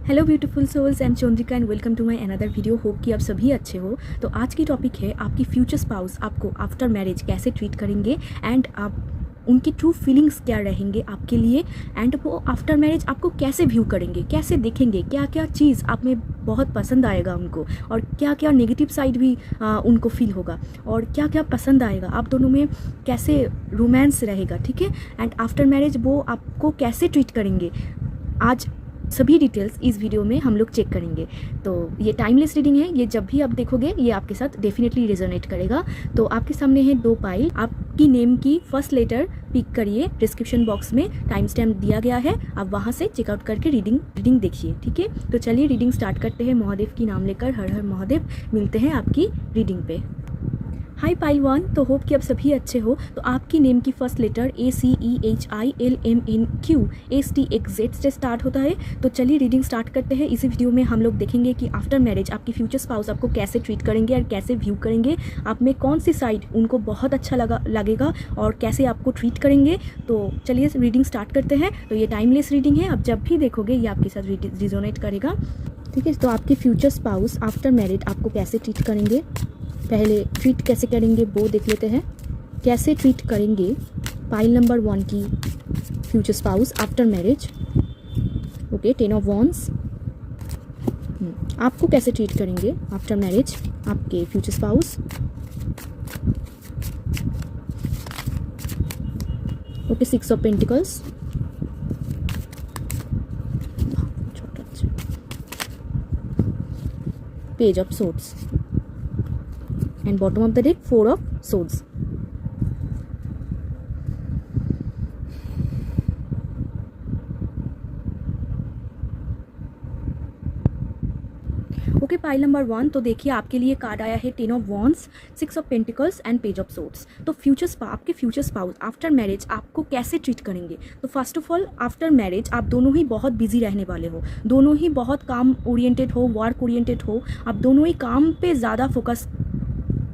Hello beautiful souls, I am Chandrika and welcome to my another video. Hope कि आप सभी अच्छे हो। तो आज की टॉपिक है आपकी फ्यूचर स्पाउस आपको आफ्टर मैरिज कैसे ट्रीट करेंगे एंड आप उनकी ट्रू फीलिंग्स क्या रहेंगे आपके लिए, एंड वो आफ्टर मैरिज आपको कैसे व्यू करेंगे, कैसे देखेंगे, क्या क्या चीज़ आप में बहुत पसंद आएगा उनको, और क्या क्या नेगेटिव साइड भी उनको फील होगा, और क्या क्या पसंद आएगा, आप दोनों में कैसे रोमांस रहेगा, ठीक है। एंड आफ्टर मैरिज वो आपको कैसे ट्रीट करेंगे, आज सभी डिटेल्स इस वीडियो में हम लोग चेक करेंगे। तो ये टाइमलेस रीडिंग है, ये जब भी आप देखोगे ये आपके साथ डेफिनेटली रेजोनेट करेगा। तो आपके सामने है 2 पाइल, आपकी नेम की फर्स्ट लेटर पिक करिए, डिस्क्रिप्शन बॉक्स में टाइम स्टैम्प दिया गया है, आप वहाँ से चेकआउट करके रीडिंग देखिए, ठीक है। तो चलिए रीडिंग स्टार्ट करते हैं। महादेव की नाम लेकर हर हर महादेव। मिलते हैं आपकी रीडिंग पे। हाय पाइल 1, तो होप कि आप सभी अच्छे हो। तो आपकी नेम की फर्स्ट लेटर ACEHILMNQ से स्टार्ट होता है। तो चलिए रीडिंग स्टार्ट करते हैं। इसी वीडियो में हम लोग देखेंगे कि आफ्टर मैरिज आपकी फ्यूचर स्पाउस आपको कैसे ट्रीट करेंगे और कैसे व्यू करेंगे, आप में कौन सी साइड उनको बहुत अच्छा लगेगा और कैसे आपको ट्रीट करेंगे। तो चलिए रीडिंग स्टार्ट करते हैं। तो ये टाइमलेस रीडिंग है, आप जब भी देखोगे ये आपके साथ रिजोनेट करेगा, ठीक है। तो आपके फ्यूचर स्पाउस आफ्टर मैरिज आपको कैसे ट्रीट करेंगे, पहले ट्रीट कैसे करेंगे वो देख लेते हैं। कैसे ट्रीट करेंगे पाइल नंबर 1 की future spouse after marriage. Okay, 10 of wands. आपको कैसे ट्रीट करेंगे आफ्टर मैरिज आपके future spouse. Okay, 6 of pentacles. Page of swords and bottom of the deck 4 of swords. Okay, pile number 1। तो देखिए आपके लिए कार्ड आया है 10 of wands, 6 of pentacles and page of swords. तो आपके फ्यूचर स्पाउस आफ्टर मैरिज आपको कैसे ट्रीट करेंगे। तो first of all after marriage आप दोनों ही बहुत बिजी रहने वाले हो, दोनों ही बहुत काम ओरिएंटेड हो, वर्क ओरिएंटेड हो, आप दोनों ही काम पे ज़्यादा फोकस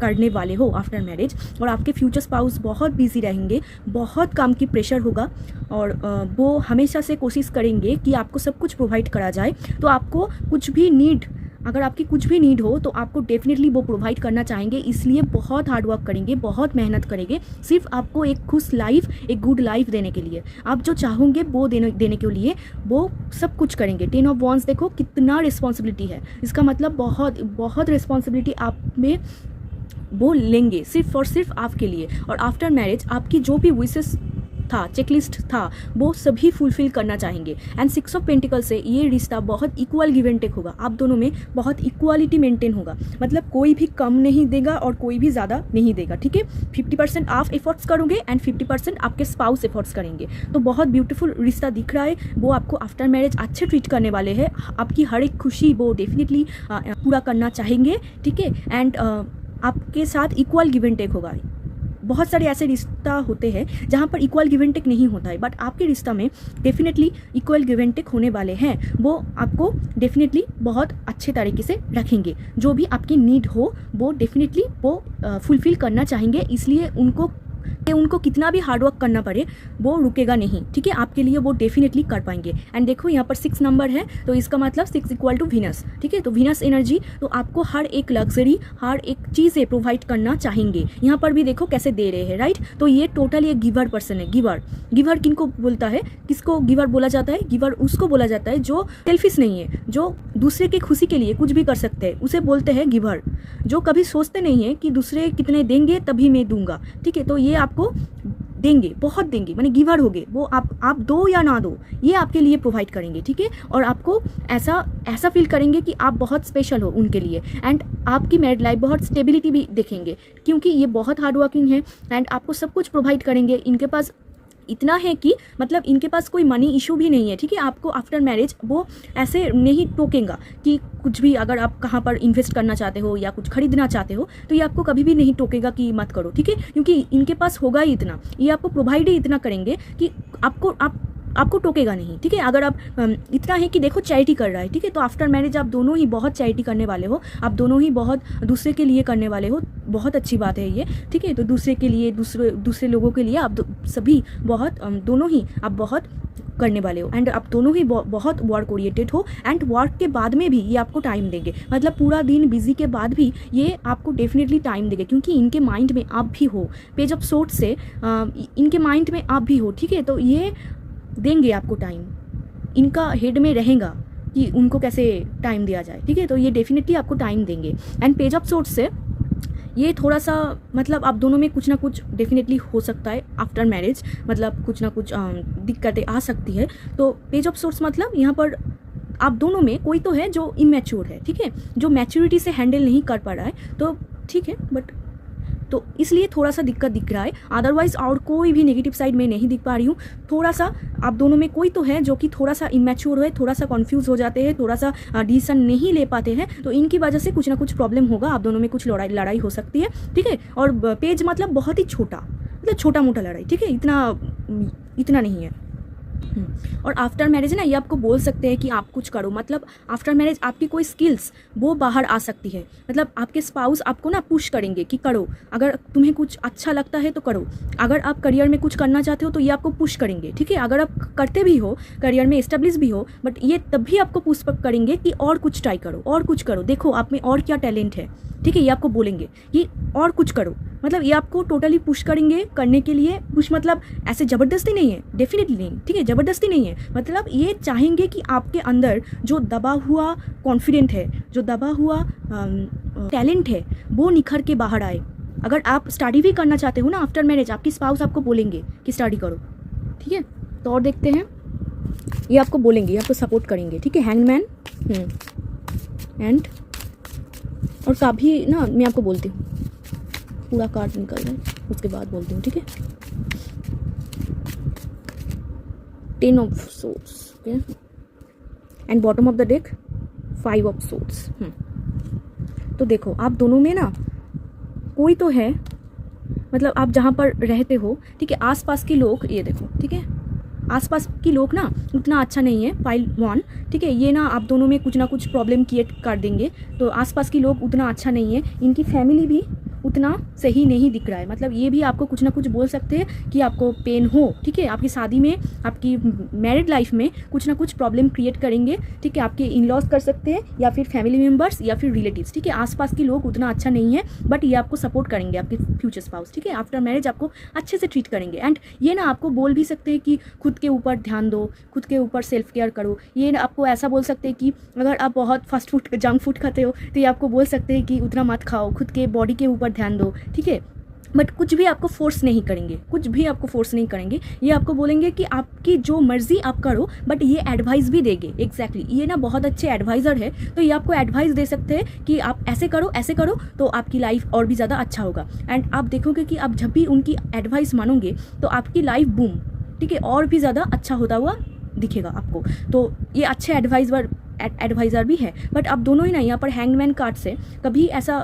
करने वाले हो आफ्टर मैरिज। और आपके फ्यूचर स्पाउस बहुत बिजी रहेंगे, बहुत काम की प्रेशर होगा, और वो हमेशा से कोशिश करेंगे कि आपको सब कुछ प्रोवाइड करा जाए। तो आपको कुछ भी नीड, अगर आपकी कुछ भी नीड हो तो आपको डेफिनेटली वो प्रोवाइड करना चाहेंगे, इसलिए बहुत हार्ड वर्क करेंगे, बहुत मेहनत करेंगे, सिर्फ आपको एक खुश लाइफ, एक गुड लाइफ देने के लिए। आप जो चाहोगे वो देने के लिए वो सब कुछ करेंगे। 10 ऑफ वॉन्ड्स देखो कितना रिस्पॉन्सिबिलिटी है, इसका मतलब बहुत बहुत रिस्पॉन्सिबिलिटी आप में वो लेंगे सिर्फ और सिर्फ आपके लिए। और आफ्टर मैरिज आपकी जो भी विशेस था, चेकलिस्ट था, वो सभी फुलफिल करना चाहेंगे। एंड 6 ऑफ पेंटिकल से ये रिश्ता बहुत इक्वल गिव एंड टेक होगा, आप दोनों में बहुत इक्वालिटी मेंटेन होगा, मतलब कोई भी कम नहीं देगा और कोई भी ज़्यादा नहीं देगा, ठीक है। 50% आप एफर्ट्स करोगे एंड 50% आपके स्पाउस एफर्ट्स करेंगे। तो बहुत ब्यूटीफुल रिश्ता दिख रहा है, वो आपको आफ्टर मैरिज अच्छे ट्रीट करने वाले हैं, आपकी हर एक खुशी वो डेफिनेटली पूरा करना चाहेंगे, ठीक है। एंड आपके साथ इक्वल गिव एंड टेक होगा। बहुत सारे ऐसे रिश्ता होते हैं जहाँ पर इक्वल गिव एंड टेक नहीं होता है, बट आपके रिश्ता में definitely equal give and take होने वाले हैं। वो आपको डेफिनेटली बहुत अच्छे तरीके से रखेंगे, जो भी आपकी नीड हो वो डेफिनेटली वो फुलफिल करना चाहेंगे, इसलिए उनको कितना भी हार्डवर्क करना पड़े वो रुकेगा नहीं, ठीक है। आपके लिए वो डेफिनेटली कर पाएंगे। एंड देखो यहाँ पर 6 नंबर है, तो इसका मतलब 6 इक्वल टू वीनस, ठीक है। तो वीनस एनर्जी, तो आपको हर एक लग्जरी, हर एक चीज़ें प्रोवाइड करना चाहेंगे। यहाँ पर भी देखो कैसे दे रहे हैं, राइट। तो ये टोटली एक गिवर पर्सन है। गिवर किनको बोलता है, किसको गिवर बोला जाता है। गिवर उसको बोला जाता है जो सेल्फिश नहीं है, जो दूसरे की खुशी के लिए कुछ भी कर सकते हैं, उसे बोलते हैं गिवर। जो कभी सोचते नहीं है कि दूसरे कितने देंगे तभी मैं दूंगा, ठीक है। तो ये आपको देंगे, बहुत देंगे, माने गिवर होगे वो। आप दो या ना दो, ये आपके लिए प्रोवाइड करेंगे, ठीक है। और आपको ऐसा फील करेंगे कि आप बहुत स्पेशल हो उनके लिए। एंड आपकी मैरिड लाइफ बहुत स्टेबिलिटी भी देखेंगे, क्योंकि ये बहुत हार्ड वर्किंग है एंड आपको सब कुछ प्रोवाइड करेंगे। इनके पास इतना है कि मतलब इनके पास कोई मनी इशू भी नहीं है, ठीक है। आपको आफ्टर मैरिज वो ऐसे नहीं टोकेगा कि कुछ भी, अगर आप कहाँ पर इन्वेस्ट करना चाहते हो या कुछ खरीदना चाहते हो तो ये आपको कभी भी नहीं टोकेगा कि मत करो, ठीक है। क्योंकि इनके पास होगा ही इतना, ये आपको प्रोवाइड ही इतना करेंगे कि आपको टोकेगा नहीं, ठीक है। अगर आप इतना है कि देखो चैरिटी कर रहा है, ठीक है। तो आफ्टर मैरिज आप दोनों ही बहुत चैरिटी करने वाले हो, आप दोनों ही बहुत दूसरे के लिए करने वाले हो, बहुत अच्छी बात है ये, ठीक है। तो दूसरे के लिए, दूसरे लोगों के लिए आप सभी बहुत दोनों ही आप बहुत करने वाले हो, एंड आप दोनों ही बहुत वर्क ओरिएंटेड हो, एंड वर्क के बाद में भी ये आपको टाइम देंगे, मतलब पूरा दिन बिजी के बाद भी ये आपको डेफिनेटली टाइम देंगे, क्योंकि इनके माइंड में आप भी हो, पेज ऑफ सोर्ड्स से इनके माइंड में आप भी हो, ठीक है। तो ये देंगे आपको टाइम, इनका हेड में रहेगा कि उनको कैसे टाइम दिया जाए, ठीक है। तो ये डेफिनेटली आपको टाइम देंगे। एंड पेज ऑफ सोर्ड्स से ये थोड़ा सा मतलब आप दोनों में कुछ ना कुछ डेफिनेटली हो सकता है आफ्टर मैरिज, मतलब कुछ ना कुछ दिक्कतें आ सकती है। तो पेज ऑफ सोर्ड्स मतलब यहाँ पर आप दोनों में कोई तो है जो इमैच्योर है, ठीक है, जो मैच्योरिटी से हैंडल नहीं कर पा रहा है, तो ठीक है, बट तो इसलिए थोड़ा सा दिक्कत दिख रहा है। अदरवाइज और कोई भी नेगेटिव साइड में नहीं दिख पा रही हूँ। थोड़ा सा आप दोनों में कोई तो है जो कि थोड़ा सा इमैच्योर है, थोड़ा सा कंफ्यूज हो जाते हैं, थोड़ा सा डिसीजन नहीं ले पाते हैं, तो इनकी वजह से कुछ ना कुछ प्रॉब्लम होगा, आप दोनों में कुछ लड़ाई हो सकती है, ठीक है। और पेज मतलब बहुत ही छोटा, मतलब छोटा मोटा लड़ाई, ठीक है, इतना नहीं है। और आफ्टर मैरिज ना ये आपको बोल सकते हैं कि आप कुछ करो, मतलब आफ्टर मैरिज आपकी कोई स्किल्स वो बाहर आ सकती है, मतलब आपके स्पाउस आपको ना पुश करेंगे कि करो, अगर तुम्हें कुछ अच्छा लगता है तो करो, अगर आप करियर में कुछ करना चाहते हो तो ये आपको पुश करेंगे, ठीक है। अगर आप करते भी हो, करियर में एस्टेब्लिश भी हो, बट ये तब भी आपको पुश करेंगे कि और कुछ ट्राई करो, और कुछ करो, देखो आप में और क्या टैलेंट है, ठीक है, ये आपको बोलेंगे कि और कुछ करो, मतलब ये आपको टोटली पुश करेंगे करने के लिए। पुश मतलब ऐसे ज़बरदस्ती नहीं है, डेफिनेटली नहीं, ठीक है, ज़बरदस्ती नहीं है, मतलब ये चाहेंगे कि आपके अंदर जो दबा हुआ कॉन्फिडेंट है, जो दबा हुआ टैलेंट है, वो निखर के बाहर आए। अगर आप स्टडी भी करना चाहते हो ना आफ्टर मैरिज, आपकी स्पाउस आपको बोलेंगे कि स्टडी करो, ठीक है। तो और देखते हैं, ये आपको बोलेंगे, ये आपको सपोर्ट करेंगे, ठीक है। हैंगमैन एंड और काफ़ी ना मैं आपको बोलती हूँ, पूरा कार्ड निकल रहा है उसके बाद बोलती हूँ, ठीक है। 10 of swords, okay, and bottom of the deck 5 of swords. तो देखो आप दोनों में ना कोई तो है, मतलब आप जहाँ पर रहते हो, ठीक है, आसपास के लोग, ये देखो, ठीक है, आसपास के लोग ना उतना अच्छा नहीं है, पाइल 1, ठीक है, ये ना आप दोनों में कुछ ना कुछ प्रॉब्लम क्रिएट कर देंगे। तो आसपास के लोग उतना अच्छा नहीं है, इनकी फैमिली भी उतना सही नहीं दिख रहा है, मतलब ये भी आपको कुछ ना कुछ बोल सकते हैं कि आपको पेन हो, ठीक है, आपकी शादी में, आपकी मैरिड लाइफ में कुछ ना कुछ प्रॉब्लम क्रिएट करेंगे, ठीक है, आपके इन लॉज कर सकते हैं, या फिर फैमिली मेम्बर्स, या फिर रिलेटिव्स, ठीक है। आसपास के लोग उतना अच्छा नहीं है, बट ये आपको सपोर्ट करेंगे, आपके फ्यूचर स्पाउस, ठीक है, आफ्टर मैरिज आपको अच्छे से ट्रीट करेंगे। एंड ये ना आपको बोल भी सकते हैं कि खुद के ऊपर ध्यान दो, खुद के ऊपर सेल्फ केयर करो। ये आपको ऐसा बोल सकते हैं कि अगर आप बहुत फास्ट फूड, जंक फूड खाते हो, तो ये आपको बोल सकते हैं कि उतना मत खाओ, खुद के बॉडी के ऊपर ध्यान दो, ठीक है। बट कुछ भी आपको फोर्स नहीं करेंगे, कुछ भी आपको फोर्स नहीं करेंगे, ये आपको बोलेंगे कि आपकी जो मर्जी आप करो, बट ये एडवाइस भी देंगे। एग्जैक्टली, ये ना बहुत अच्छे एडवाइज़र है, तो ये आपको एडवाइस दे सकते हैं कि आप ऐसे करो, तो आपकी लाइफ और भी ज़्यादा अच्छा होगा। एंड आप देखोगे कि आप जब भी उनकी एडवाइस मानोगे तो आपकी लाइफ बूम, ठीक है, और भी ज़्यादा अच्छा होता हुआ दिखेगा आपको। तो ये अच्छे एडवाइज़र भी है। बट आप दोनों ही ना यहाँ पर हैंगमैन कार्ड से कभी ऐसा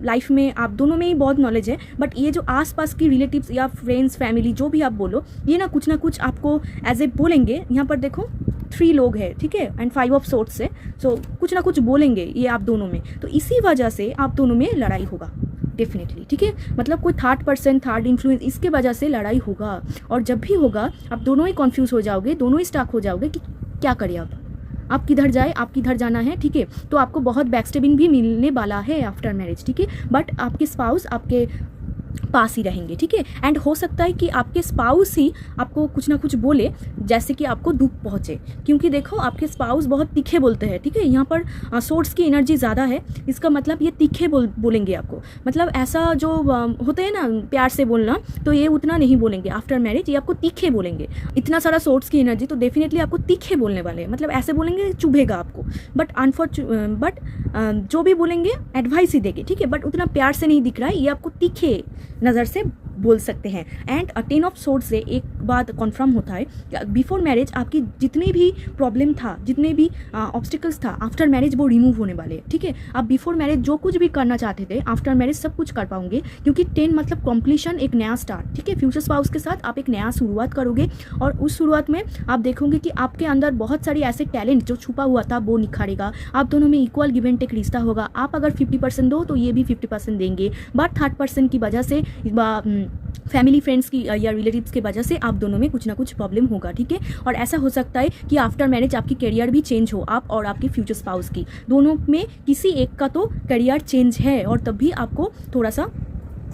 लाइफ में आप दोनों में ही बहुत नॉलेज है, बट ये जो आसपास की रिलेटिव्स या फ्रेंड्स, फैमिली, जो भी आप बोलो, ये ना कुछ आपको एज ए बोलेंगे। यहाँ पर देखो 3 लोग हैं, ठीक है, एंड 5 ऑफ सोर्ड्स से, सो कुछ ना कुछ बोलेंगे ये आप दोनों में, तो इसी वजह से आप दोनों में लड़ाई होगा डेफिनेटली, ठीक है। मतलब कोई थर्ड इन्फ्लुएंस, इसके वजह से लड़ाई होगा। और जब भी होगा आप दोनों ही कन्फ्यूज हो जाओगे, दोनों ही स्टक हो जाओगे कि क्या करें आप किधर जाए, आप किधर जाना है, ठीक है। तो आपको बहुत बैकस्टेबिंग भी मिलने वाला है आफ्टर मैरिज, ठीक है, बट आपके स्पाउस आपके पास ही रहेंगे, ठीक है। एंड हो सकता है कि आपके स्पाउस ही आपको कुछ ना कुछ बोले, जैसे कि आपको दुख पहुंचे, क्योंकि देखो आपके स्पाउस बहुत तीखे बोलते हैं, ठीक है। यहाँ पर सोर्ड्स की एनर्जी ज़्यादा है, इसका मतलब ये तीखे बोलेंगे आपको, मतलब ऐसा जो होते हैं ना प्यार से बोलना, तो ये उतना नहीं बोलेंगे आफ्टर मैरिज, ये आपको तीखे बोलेंगे। इतना सारा सोर्ड्स की एनर्जी, तो डेफिनेटली आपको तीखे बोलने वाले हैं, मतलब ऐसे बोलेंगे चुभेगा आपको, बट जो भी बोलेंगे एडवाइस ही देंगे, ठीक है, बट उतना प्यार से नहीं दिख रहा है, ये आपको तीखे नज़र से बोल सकते हैं। एंड 10 ऑफ सोर्ड्स से एक बात कन्फर्म होता है कि बिफोर मैरिज आपकी जितने भी प्रॉब्लम था, जितने भी ऑब्स्टिकल्स था, आफ्टर मैरिज वो रिमूव होने वाले हैं, ठीक है। आप बिफोर मैरिज जो कुछ भी करना चाहते थे, आफ्टर मैरिज सब कुछ कर पाओगे, क्योंकि 10 मतलब कॉम्प्लीशन, एक नया स्टार्ट, ठीक है। फ्यूचर स्पाउस के साथ आप एक नया शुरुआत करोगे, और उस शुरुआत में आप देखोगे कि आपके अंदर बहुत सारी ऐसे टैलेंट जो छुपा हुआ था वो निखारेगा। आप दोनों में इक्वल गिव एंड टेक रिश्ता होगा। आप अगर 50% दो तो ये भी 50% देंगे, बट 30% की वजह से फैमिली फ्रेंड्स की या रिलेटिव्स की वजह से आप दोनों में कुछ ना कुछ प्रॉब्लम होगा, ठीक है। और ऐसा हो सकता है कि आफ्टर मैरिज आपकी करियर भी चेंज हो, आप और आपके फ्यूचर स्पाउस की दोनों में किसी एक का तो करियर चेंज है और तब भी आपको थोड़ा सा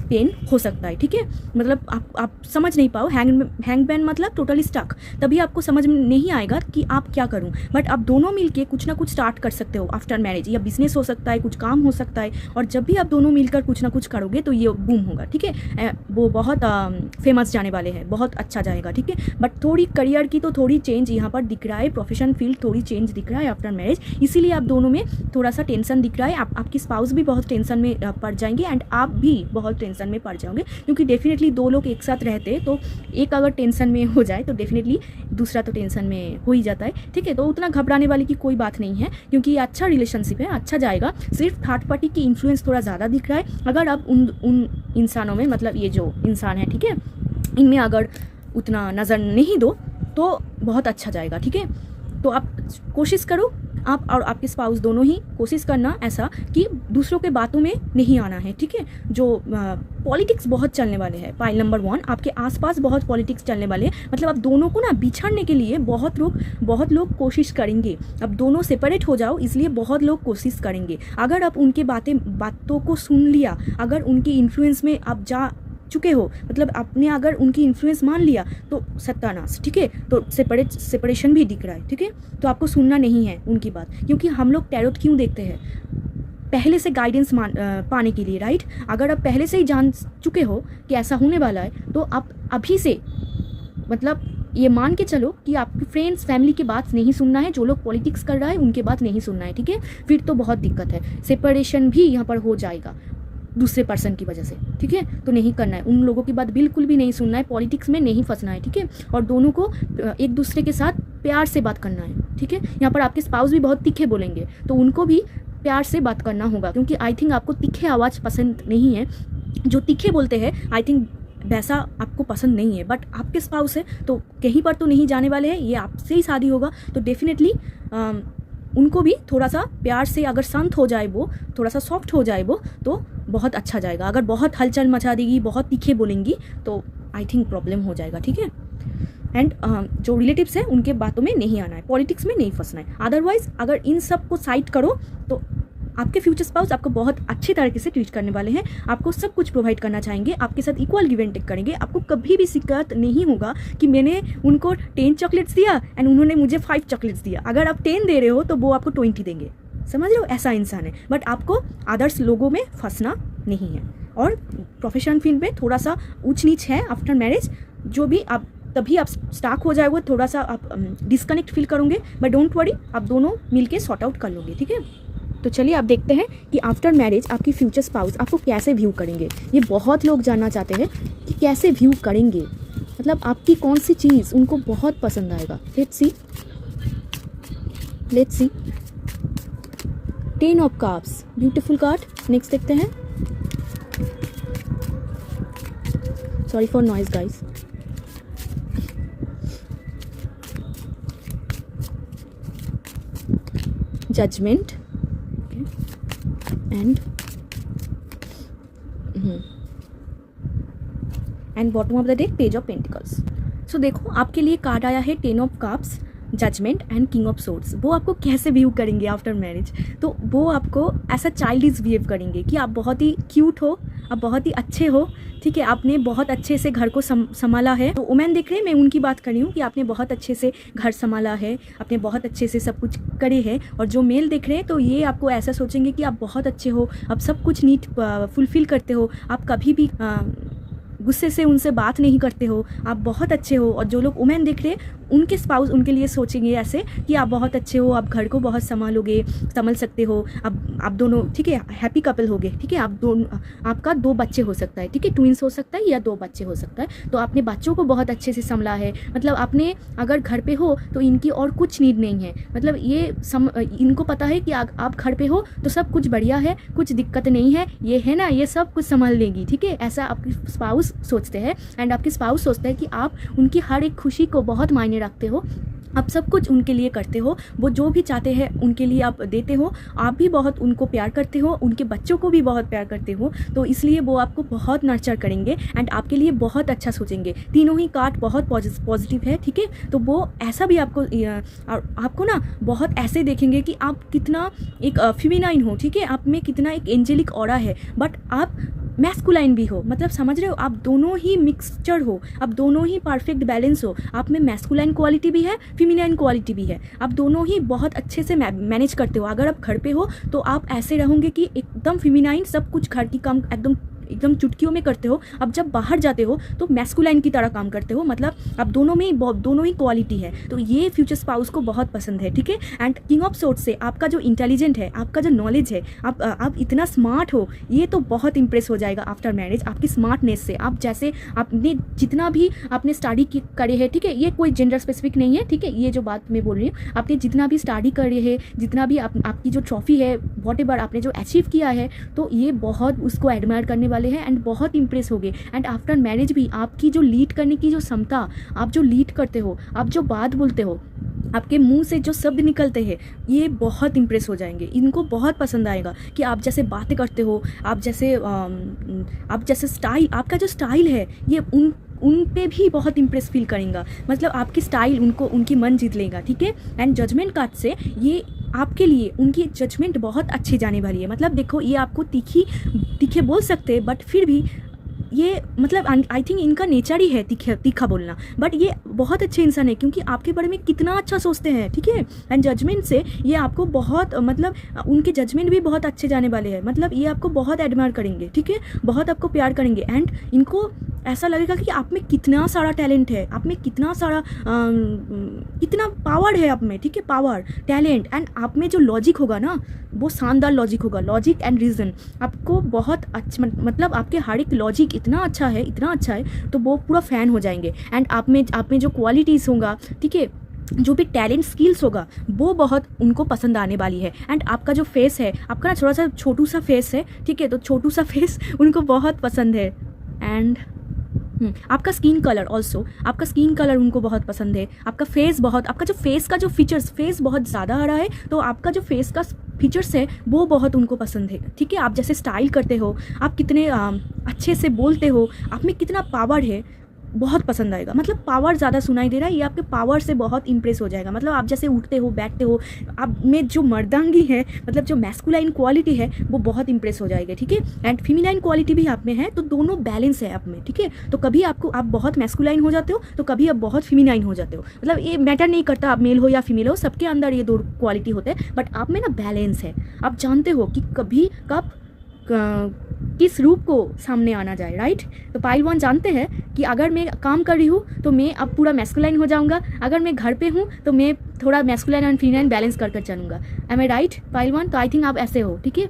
पेन हो सकता है, ठीक है। मतलब आप समझ नहीं पाओ, हैंगमैन मतलब टोटली स्टक, तभी आपको समझ में नहीं आएगा कि आप क्या करूं। बट आप दोनों मिलके कुछ ना कुछ स्टार्ट कर सकते हो आफ्टर मैरिज, या बिजनेस हो सकता है, कुछ काम हो सकता है, और जब भी आप दोनों मिलकर कुछ ना कुछ करोगे तो ये बूम होगा, ठीक है। वो बहुत फेमस जाने वाले हैं, बहुत अच्छा जाएगा, ठीक है। बट थोड़ी करियर की तो थोड़ी चेंज यहाँ पर दिख रहा है, प्रोफेशन फील्ड थोड़ी चेंज दिख रहा है आफ्टर मैरिज, इसीलिए आप दोनों में थोड़ा सा टेंशन दिख रहा है। आपकी स्पाउस भी बहुत टेंशन में पड़ जाएंगे एंड आप भी बहुत टेंशन में पड़ जाओगे, क्योंकि डेफिनेटली दो लोग एक साथ रहते तो एक अगर टेंशन में हो जाए तो डेफिनेटली दूसरा तो टेंशन में हो ही जाता है, ठीक है। तो उतना घबराने वाली की कोई बात नहीं है, क्योंकि ये अच्छा रिलेशनशिप है, अच्छा जाएगा। सिर्फ थर्ड पार्टी की इन्फ्लुएंस थोड़ा ज़्यादा दिख रहा है। अगर आप उन इंसानों में, मतलब ये जो इंसान है, ठीक है, इनमें अगर उतना नज़र नहीं दो तो बहुत अच्छा जाएगा, ठीक है। तो आप कोशिश करो, आप और आपके स्पाउस दोनों ही कोशिश करना ऐसा कि दूसरों के बातों में नहीं आना है, ठीक है। जो पॉलिटिक्स बहुत चलने वाले हैं, पॉइंट नंबर 1, आपके आसपास बहुत पॉलिटिक्स चलने वाले हैं। मतलब आप दोनों को ना बिछड़ने के लिए बहुत लोग कोशिश करेंगे। अब दोनों सेपरेट हो जाओ इसलिए बहुत लोग कोशिश करेंगे। अगर आप उनके बातों को सुन लिया, अगर उनके इन्फ्लुएंस में आप जा चुके हो, मतलब आपने अगर उनकी इन्फ्लुएंस मान लिया तो सत्यानाश, ठीक है। तो सेपरेशन भी दिख रहा है, ठीक है। तो आपको सुनना नहीं है उनकी बात, क्योंकि हम लोग टैरोट क्यों देखते हैं? पहले से गाइडेंस पाने के लिए, राइट। अगर आप पहले से ही जान चुके हो कि ऐसा होने वाला है तो आप अभी से मतलब ये मान के चलो कि आपके फ्रेंड्स फैमिली की बात नहीं सुनना है, जो लोग पॉलिटिक्स कर रहा है उनके बात नहीं सुनना है, ठीक है। फिर तो बहुत दिक्कत है, सेपरेशन भी यहाँ पर हो जाएगा दूसरे पर्सन की वजह से, ठीक है। तो नहीं करना है, उन लोगों की बात बिल्कुल भी नहीं सुनना है, पॉलिटिक्स में नहीं फंसना है, ठीक है। और दोनों को एक दूसरे के साथ प्यार से बात करना है, ठीक है। यहाँ पर आपके स्पाउस भी बहुत तीखे बोलेंगे तो उनको भी प्यार से बात करना होगा, क्योंकि आई थिंक आपको तीखे आवाज़ पसंद नहीं है। जो तीखे बोलते हैं आई थिंक वैसा आपको पसंद नहीं है। बट आपके स्पाउस है तो कहीं पर तो नहीं जाने वाले हैं, ये आपसे ही शादी होगा, तो डेफिनेटली उनको भी थोड़ा सा प्यार से अगर शांत हो जाए, वो थोड़ा सा सॉफ्ट हो जाए वो, तो बहुत अच्छा जाएगा। अगर बहुत हलचल मचा देगी, बहुत तीखे बोलेंगी तो आई थिंक प्रॉब्लम हो जाएगा, ठीक है। एंड जो रिलेटिव्स हैं उनके बातों में नहीं आना है, पॉलिटिक्स में नहीं फंसना है। अदरवाइज अगर इन सब को साइड करो तो आपके फ्यूचर स्पाउस आपको बहुत अच्छे तरीके से ट्रीट करने वाले हैं, आपको सब कुछ प्रोवाइड करना चाहेंगे, आपके साथ इक्वल गिव एंड टेक करेंगे। आपको कभी भी शिकायत नहीं होगा कि मैंने उनको 10 चॉकलेट्स दिया एंड उन्होंने मुझे 5 चॉकलेट्स दिया। अगर आप 10 दे रहे हो तो वो आपको 20 देंगे, समझ रहे हो, ऐसा इंसान है। बट आपको अदर्स लोगों में फंसना नहीं है। और प्रोफेशनल फील्ड में थोड़ा सा ऊंच नीच है आफ्टर मैरिज, जो भी आप तभी आप स्टार्क हो जाएगा, थोड़ा सा आप डिस्कनेक्ट फील करोगे, बट डोंट वरी, आप दोनों मिलके सॉर्ट आउट कर लोगे, ठीक है। तो चलिए आप देखते हैं कि आफ्टर मैरिज आपकी फ्यूचर स्पाउस आपको कैसे व्यू करेंगे। ये बहुत लोग जानना चाहते हैं कि कैसे व्यू करेंगे, मतलब आपकी कौन सी चीज़ उनको बहुत पसंद आएगा। Let's see 10 of cups, beautiful card. Next देखते हैं, sorry for noise guys. Judgement and bottom of the deck page of pentacles. So देखो आपके लिए कार्ड आया है 10 of cups, judgement and king of swords. वो आपको कैसे व्यू करेंगे आफ्टर मैरिज? तो वो आपको ऐसा चाइल्डिश बिहेव करेंगे कि आप बहुत ही क्यूट हो, आप बहुत ही अच्छे हो, ठीक है। आपने बहुत अच्छे से घर को संभाला है। तो वुमेन देख रहे हैं, मैं उनकी बात कर रही हूँ कि आपने बहुत अच्छे से घर संभाला है, आपने बहुत अच्छे से सब कुछ करे हैं। और जो मेल देख रहे हैं तो ये आपको ऐसा सोचेंगे कि आप बहुत अच्छे हो, आप सब कुछ नीट फुलफिल करते हो, आप कभी भी गुस्से से उनसे बात नहीं करते हो, आप बहुत अच्छे हो। और जो लोग वुमेन देख रहे हैं उनके स्पाउस उनके लिए सोचेंगे ऐसे कि आप बहुत अच्छे हो, आप घर को बहुत संभाल सकते हो, आप दोनों, ठीक है, हैप्पी कपल हो गए, ठीक है। आप दोनों, आपका 2 बच्चे हो सकता है, ठीक है, ट्विंस हो सकता है या 2 बच्चे हो सकता है। तो आपने बच्चों को बहुत अच्छे से संभाला है, मतलब आपने अगर घर पे हो तो इनकी और कुछ नीड नहीं है, मतलब ये इनको पता है कि आप घर पे हो तो सब कुछ बढ़िया है, कुछ दिक्कत नहीं है, ये है ना, ये सब कुछ संभाल लेगी, ठीक है। ऐसा आपके स्पाउस सोचते हैं। एंड आपके स्पाउस सोचते हैं कि आप उनकी हर एक खुशी को बहुत मायने रखते हो, आप सब कुछ उनके लिए करते हो, वो जो भी चाहते हैं उनके लिए आप देते हो, आप भी बहुत उनको प्यार करते हो, उनके बच्चों को भी बहुत प्यार करते हो, तो इसलिए वो आपको बहुत नर्चर करेंगे एंड आपके लिए बहुत अच्छा सोचेंगे। तीनों ही कार्ड बहुत पॉजिटिव है, ठीक है। तो वो ऐसा भी आपको ना बहुत ऐसे देखेंगे कि आप कितना एक फेमिनाइन हो, ठीक है, आप में कितना एक एंजेलिक ऑरा है, बट आप मैस्कुलाइन भी हो, मतलब समझ रहे हो, आप दोनों ही मिक्सचर हो, आप दोनों ही परफेक्ट बैलेंस हो, आप में मैस्कुलाइन क्वालिटी भी है, फेमिनाइन क्वालिटी भी है, आप दोनों ही बहुत अच्छे से मैनेज करते हो। अगर आप घर पे हो तो आप ऐसे रहोगे कि एकदम फेमिनाइन, सब कुछ घर की काम एकदम चुटकियों में करते हो। अब जब बाहर जाते हो तो मैस्कुलाइन की तरह काम करते हो, मतलब अब दोनों ही क्वालिटी है। तो ये फ्यूचर स्पाउस को बहुत पसंद है, ठीक है। एंड किंग ऑफ सोर्ड्स से आपका जो इंटेलिजेंट है, आपका जो नॉलेज है, आप इतना स्मार्ट हो, ये तो बहुत इंप्रेस हो जाएगा आफ्टर मैरिज आपकी स्मार्टनेस से। आप जैसे आपने जितना भी आपने स्टडी करे है, ठीक है, ये कोई जेंडर स्पेसिफिक नहीं है, ठीक है, ये जो बात मैं बोल रही हूँ, आपने जितना भी स्टडी करे है, जितना भी आपकी जो ट्रॉफी है, वॉट आपने जो अचीव किया है, तो ये बहुत उसको एडमायर करने वाले हैं एंड बहुत इंप्रेस हो गए। एंड आफ्टर मैरिज भी आपकी जो लीड करने की जो क्षमता, आप जो लीड करते हो, आप जो बात बोलते हो, आपके मुंह से जो शब्द निकलते हैं, ये बहुत इंप्रेस हो जाएंगे। इनको बहुत पसंद आएगा कि आप जैसे बातें करते हो, आप जैसे स्टाइल, आपका जो स्टाइल है, ये उन पे भी बहुत इंप्रेस फील करेंगे, मतलब आपकी स्टाइल उनकी मन जीत लेगा, ठीक है। एंड जजमेंट कार्ड से ये आपके लिए उनकी जजमेंट बहुत अच्छी जाने वाली है। मतलब देखो, ये आपको तीखे बोल सकते हैं, बट फिर भी ये मतलब आई थिंक इनका नेचर ही है तीखा बोलना, बट ये बहुत अच्छे इंसान है क्योंकि आपके बारे में कितना अच्छा सोचते हैं, ठीक है। एंड जजमेंट से ये आपको बहुत, मतलब उनके जजमेंट भी बहुत अच्छे जाने वाले हैं, मतलब ये आपको बहुत एडमायर करेंगे, ठीक है, बहुत आपको प्यार करेंगे। एंड इनको ऐसा लगेगा कि आप में कितना सारा टैलेंट है, आप में कितना सारा कितना पावर है आप में, ठीक है, पावर, टैलेंट। एंड आप में जो लॉजिक होगा ना, वो शानदार लॉजिक होगा, लॉजिक एंड रीज़न आपको बहुत अच्छा, मतलब आपके हर एक लॉजिक इतना अच्छा है, तो वो पूरा फ़ैन हो जाएंगे। एंड आप में जो क्वालिटीज़ होगा, ठीक है, जो भी टैलेंट स्किल्स होगा, वो बहुत उनको पसंद आने वाली है। एंड आपका जो फेस है, आपका ना थोड़ा सा छोटू सा फेस है, ठीक है, तो छोटू सा फेस उनको बहुत पसंद है। एंड आपका स्किन कलर ऑल्सो, आपका स्किन कलर उनको बहुत पसंद है। आपका फेस बहुत, आपका जो फेस का जो फीचर्स, फेस बहुत ज़्यादा आ रहा है, तो आपका जो फेस का फीचर्स है वो बहुत उनको पसंद है, ठीक है। आप जैसे स्टाइल करते हो, आप कितने अच्छे से बोलते हो, आप में कितना पावर है, बहुत पसंद आएगा। मतलब पावर ज़्यादा सुनाई दे रहा है, ये आपके पावर से बहुत इंप्रेस हो जाएगा। मतलब आप जैसे उठते हो, बैठते हो, आप में जो मर्दांगी है, मतलब जो मैस्कुलाइन क्वालिटी है, वो बहुत इंप्रेस हो जाएगी, ठीक है। एंड फीमेलाइन क्वालिटी भी आप में है, तो दोनों बैलेंस है आप में, ठीक है। तो कभी आप बहुत मैस्कुलाइन हो जाते हो, तो कभी आप बहुत फीमेलाइन हो जाते हो। मतलब ये मैटर नहीं करता आप मेल हो या फीमेल हो, सबके अंदर ये दो क्वालिटी होते हैं, बट आप में ना बैलेंस है। आप जानते हो कि कभी कब किस रूप को सामने आना जाए, राइट। तो पाइल 1 जानते हैं कि अगर मैं काम कर रही हूँ तो मैं अब पूरा मैस्कुलाइन हो जाऊँगा, अगर मैं घर पे हूँ तो मैं थोड़ा मैस्कुलाइन एंड फीमेलाइन बैलेंस कर चलूँगा। एम आई राइट पाइल 1? तो आई थिंक आप ऐसे हो, ठीक है।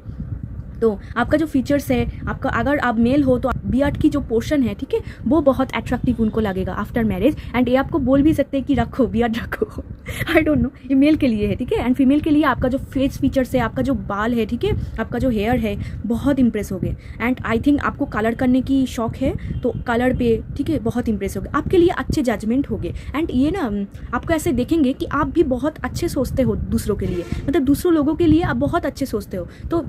तो आपका जो फीचर्स है, आपका अगर आप मेल हो तो बियर्ड की जो पोर्शन है, ठीक है, वो बहुत अट्रैक्टिव उनको लगेगा आफ्टर मैरिज। एंड ये आपको बोल भी सकते हैं कि रखो बियर्ड रखो, आई डोंट नो, ये मेल के लिए है, ठीक है। एंड फीमेल के लिए आपका जो फेस फीचर्स है, आपका जो बाल है, ठीक है, आपका जो हेयर है, बहुत इंप्रेस हो गए। एंड आई थिंक आपको कलर करने की शौक है, तो कलर पे, ठीक है, बहुत इंप्रेस हो गए। आपके लिए अच्छे जजमेंट हो गए। एंड ये ना आपको ऐसे देखेंगे कि आप भी बहुत अच्छे सोचते हो दूसरों के लिए, मतलब दूसरों लोगों के लिए आप बहुत अच्छे सोचते हो, तो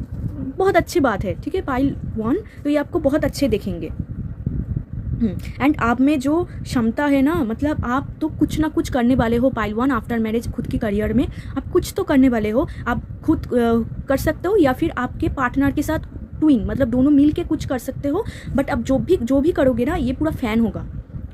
बहुत अच्छी बात है, ठीक है। पाइल 1 तो ये आपको बहुत अच्छे देखेंगे। एंड आप में जो क्षमता है ना, मतलब आप तो कुछ ना कुछ करने वाले हो पाइल 1 आफ्टर मैरिज। खुद की करियर में आप कुछ तो करने वाले हो, आप खुद कर सकते हो या फिर आपके पार्टनर के साथ ट्विन, मतलब दोनों मिल के कुछ कर सकते हो। बट अब जो भी करोगे ना, ये पूरा फ़ैन होगा,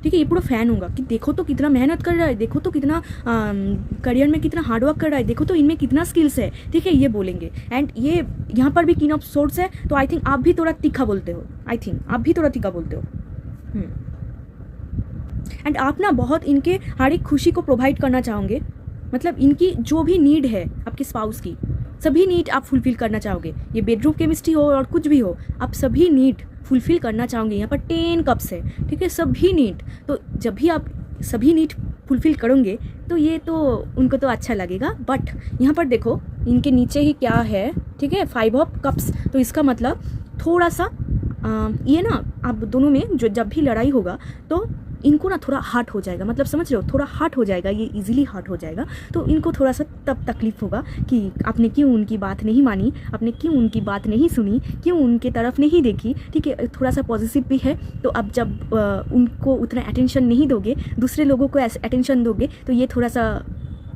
ठीक है, ये पूरा फ़ैन होगा कि देखो तो कितना मेहनत कर रहा है, देखो तो कितना करियर में कितना हार्डवर्क कर रहा है, देखो तो इनमें कितना स्किल्स है, ठीक है, ये बोलेंगे। एंड ये यहाँ पर भी किंग ऑफ सोर्ड्स है, तो आई थिंक आप भी थोड़ा तीखा बोलते हो, आई थिंक आप भी थोड़ा तीखा बोलते हो। एंड आप ना बहुत इनके हर एक खुशी को प्रोवाइड करना चाहोगे, मतलब इनकी जो भी नीड है आपके स्पाउस की, सभी नीड आप फुलफिल करना चाहोगे। ये बेडरूम केमिस्ट्री हो और कुछ भी हो, आप सभी नीड फुलफिल करना चाहोगे। यहाँ पर 10 कप्स है, ठीक है, सभी नीड। तो जब भी आप सभी नीड फुलफिल करोगे तो ये तो उनको तो अच्छा लगेगा। बट यहाँ पर देखो इनके नीचे ही क्या है, ठीक है, 5 ऑफ कप्स। तो इसका मतलब थोड़ा सा ये ना आप दोनों में जो जब भी लड़ाई होगा तो इनको ना थोड़ा हार्ट हो जाएगा, मतलब समझ रहे हो, थोड़ा हार्ट हो जाएगा, ये इजीली हार्ट हो जाएगा। तो इनको थोड़ा सा तब तकलीफ होगा कि आपने क्यों उनकी बात नहीं मानी, आपने क्यों उनकी बात नहीं सुनी, क्यों उनके तरफ नहीं देखी, ठीक है। थोड़ा सा पॉजिटिव भी है। तो अब जब उनको उतना अटेंशन नहीं दोगे, दूसरे लोगों को अटेंशन दोगे, तो ये थोड़ा सा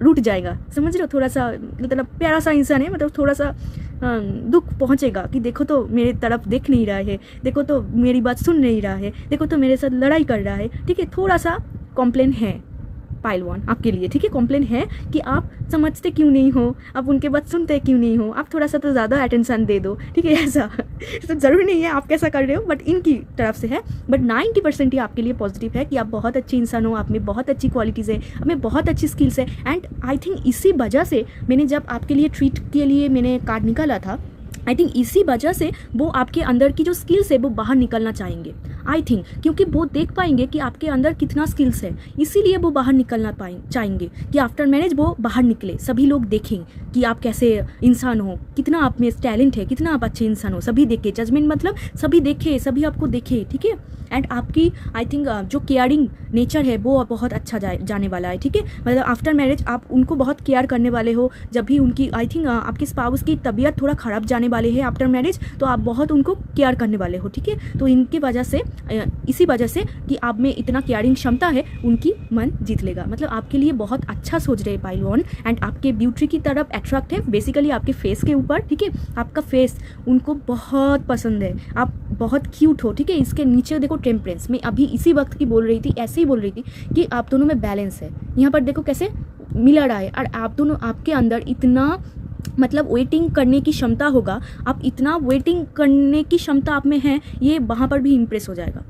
रूठ जाएगा, समझ रहे हो। थोड़ा सा मतलब प्यारा सा इंसान है, मतलब थोड़ा सा दुख पहुंचेगा कि देखो तो मेरे तरफ देख नहीं रहा है, देखो तो मेरी बात सुन नहीं रहा है, देखो तो मेरे साथ लड़ाई कर रहा है, ठीक है। थोड़ा सा कॉम्प्लेन है पाइल 1 आपके लिए, ठीक है। कॉम्प्लेन है कि आप समझते क्यों नहीं हो, आप उनके बात सुनते क्यों नहीं हो, आप थोड़ा सा तो ज़्यादा अटेंशन दे दो, ठीक है। ऐसा तो ज़रूरी नहीं है आप कैसा कर रहे हो, बट इनकी तरफ से है। बट 90% ही आपके लिए पॉजिटिव है कि आप बहुत अच्छे इंसान हो, आप में बहुत अच्छी क्वालिटीज़ है, आप में बहुत अच्छी स्किल्स है। एंड आई थिंक इसी वजह से मैंने जब आपके लिए ट्रीट के लिए मैंने कार्ड निकाला था, आई थिंक इसी वजह से वो आपके अंदर की जो स्किल्स है वो बाहर निकलना चाहेंगे, आई थिंक, क्योंकि वो देख पाएंगे कि आपके अंदर कितना स्किल्स है, इसीलिए वो बाहर निकलना चाहेंगे कि आफ्टर मैरिज वो बाहर निकले, सभी लोग देखें कि आप कैसे इंसान हो, कितना आप में टैलेंट है, कितना आप अच्छे इंसान हो, सभी देखे, जजमेंट मतलब सभी देखे, सभी आपको देखे, ठीक है। एंड आपकी आई थिंक जो केयरिंग नेचर है वो बहुत अच्छा जाने वाला है, ठीक है। मतलब आफ्टर मैरिज आप उनको बहुत केयर करने वाले हो, जब भी उनकी आई थिंक आपके स्पाउस की तबीयत थोड़ा ख़राब जाने वाले है आफ्टर मैरिज, तो आप बहुत उनको केयर करने वाले हो, ठीक है। तो इनकी वजह से, इसी वजह से कि आप में इतना केयरिंग क्षमता है, उनकी मन जीत लेगा, मतलब आपके लिए बहुत अच्छा सोच रहे पाइल 1। एंड आपके ब्यूटी की तरफ अट्रैक्ट है, बेसिकली आपके फेस के ऊपर, ठीक है। आपका फेस उनको बहुत पसंद है, आप बहुत क्यूट हो, ठीक है। इसके नीचे देखो टेम्परेंस, मैं अभी इसी वक्त की बोल रही थी, ऐसे ही बोल रही थी कि आप दोनों में बैलेंस है। यहाँ पर देखो कैसे मिला रहा है, और आप दोनों, आपके अंदर इतना मतलब वेटिंग करने की क्षमता होगा, आप इतना वेटिंग करने की क्षमता आप में है, ये वहाँ पर भी इम्प्रेस हो जाएगा,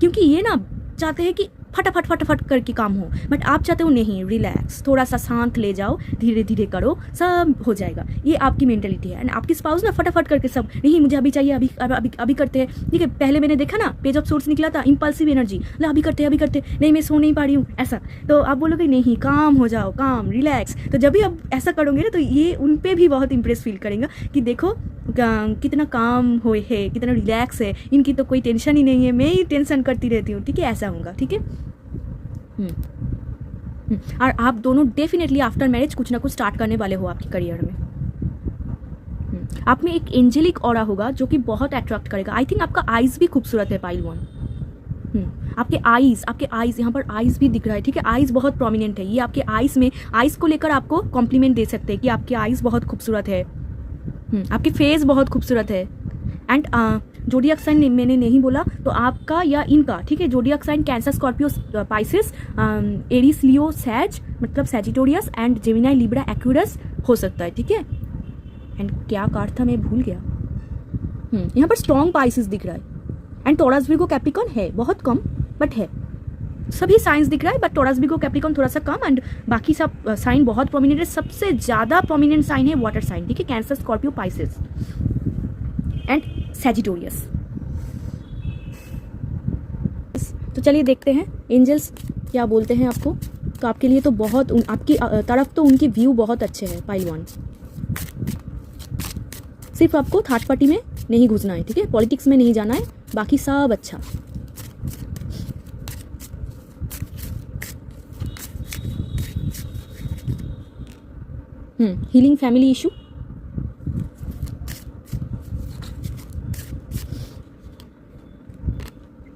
क्योंकि ये ना चाहते हैं कि फटाफट फटाफट करके काम हो, बट आप चाहते हो नहीं, रिलैक्स, थोड़ा सा शांत ले जाओ, धीरे धीरे करो, सब हो जाएगा, ये आपकी मेंटेलिटी है। एंड आपकी स्पाउस ना फटाफट करके सब, नहीं मुझे अभी चाहिए, अभी अभी अभी करते हैं, ठीक है। पहले मैंने देखा ना पेज ऑफ सोर्स निकला था, इम्पल्सिव एनर्जी, अभी करते अभी करते, नहीं मैं सो नहीं पा रही हूँ, ऐसा। तो आप बोलोगे नहीं, काम हो जाओ, काम, रिलैक्स। तो जब भी आप ऐसा करोगे ना, तो ये उन पर भी बहुत इंप्रेस फील करेंगे कि देखो कितना काम हुए है, कितना रिलैक्स है, इनकी तो कोई टेंशन ही नहीं है, मैं ही टेंशन करती रहती हूँ, ठीक है। ऐसा होगा, ठीक है। और आप दोनों डेफिनेटली आफ्टर मैरिज कुछ ना कुछ स्टार्ट करने वाले हो आपके करियर में। आप में एक एंजेलिक ऑरा होगा जो कि बहुत अट्रैक्ट करेगा। आई थिंक आपका आईज भी खूबसूरत है पाइल 1। आपके आईज यहाँ पर आईज भी दिख रहा है, ठीक है। आईज बहुत प्रोमिनेंट है, ये आपके आईज में, आईज को लेकर आपको कॉम्प्लीमेंट दे सकते हैं कि आपके आईज बहुत खूबसूरत है, आपकी फेस बहुत खूबसूरत है। एंड जोडियक साइन मैंने नहीं बोला, तो आपका या इनका, ठीक है। Zodiac sign Cancer, Scorpio, Pisces, Aries, Leo, Sag मतलब Sagittarius, and Gemini, Libra, Aquarius हो सकता है, ठीक है। एंड क्या कार्ड था मैं भूल गया। यहाँ पर स्ट्रॉन्ग पाइसेस दिख रहा है। एंड टॉरस, विर्गो, कैप्रिकॉर्न है, बहुत कम बट है, सभी साइंस दिख रहा है, बट टॉरस, विर्गो, कैप्रिकॉर्न थोड़ा सा कम, एंड बाकी सब साइन बहुत प्रोमिनेंट है। सबसे ज़्यादा प्रोमिनेंट साइन है वाटर साइन, ठीक है, cancer, Scorpio, Pisces and Sagittarius. तो चलिए देखते हैं एंजल्स क्या बोलते हैं आपको। तो आपके लिए तो बहुत, आपकी तरफ तो उनके व्यू बहुत अच्छे हैं पाइल 1। सिर्फ आपको थर्ड पार्टी में नहीं घुसना है, ठीक है, पॉलिटिक्स में नहीं जाना है, बाकी सब अच्छा। Healing family issue,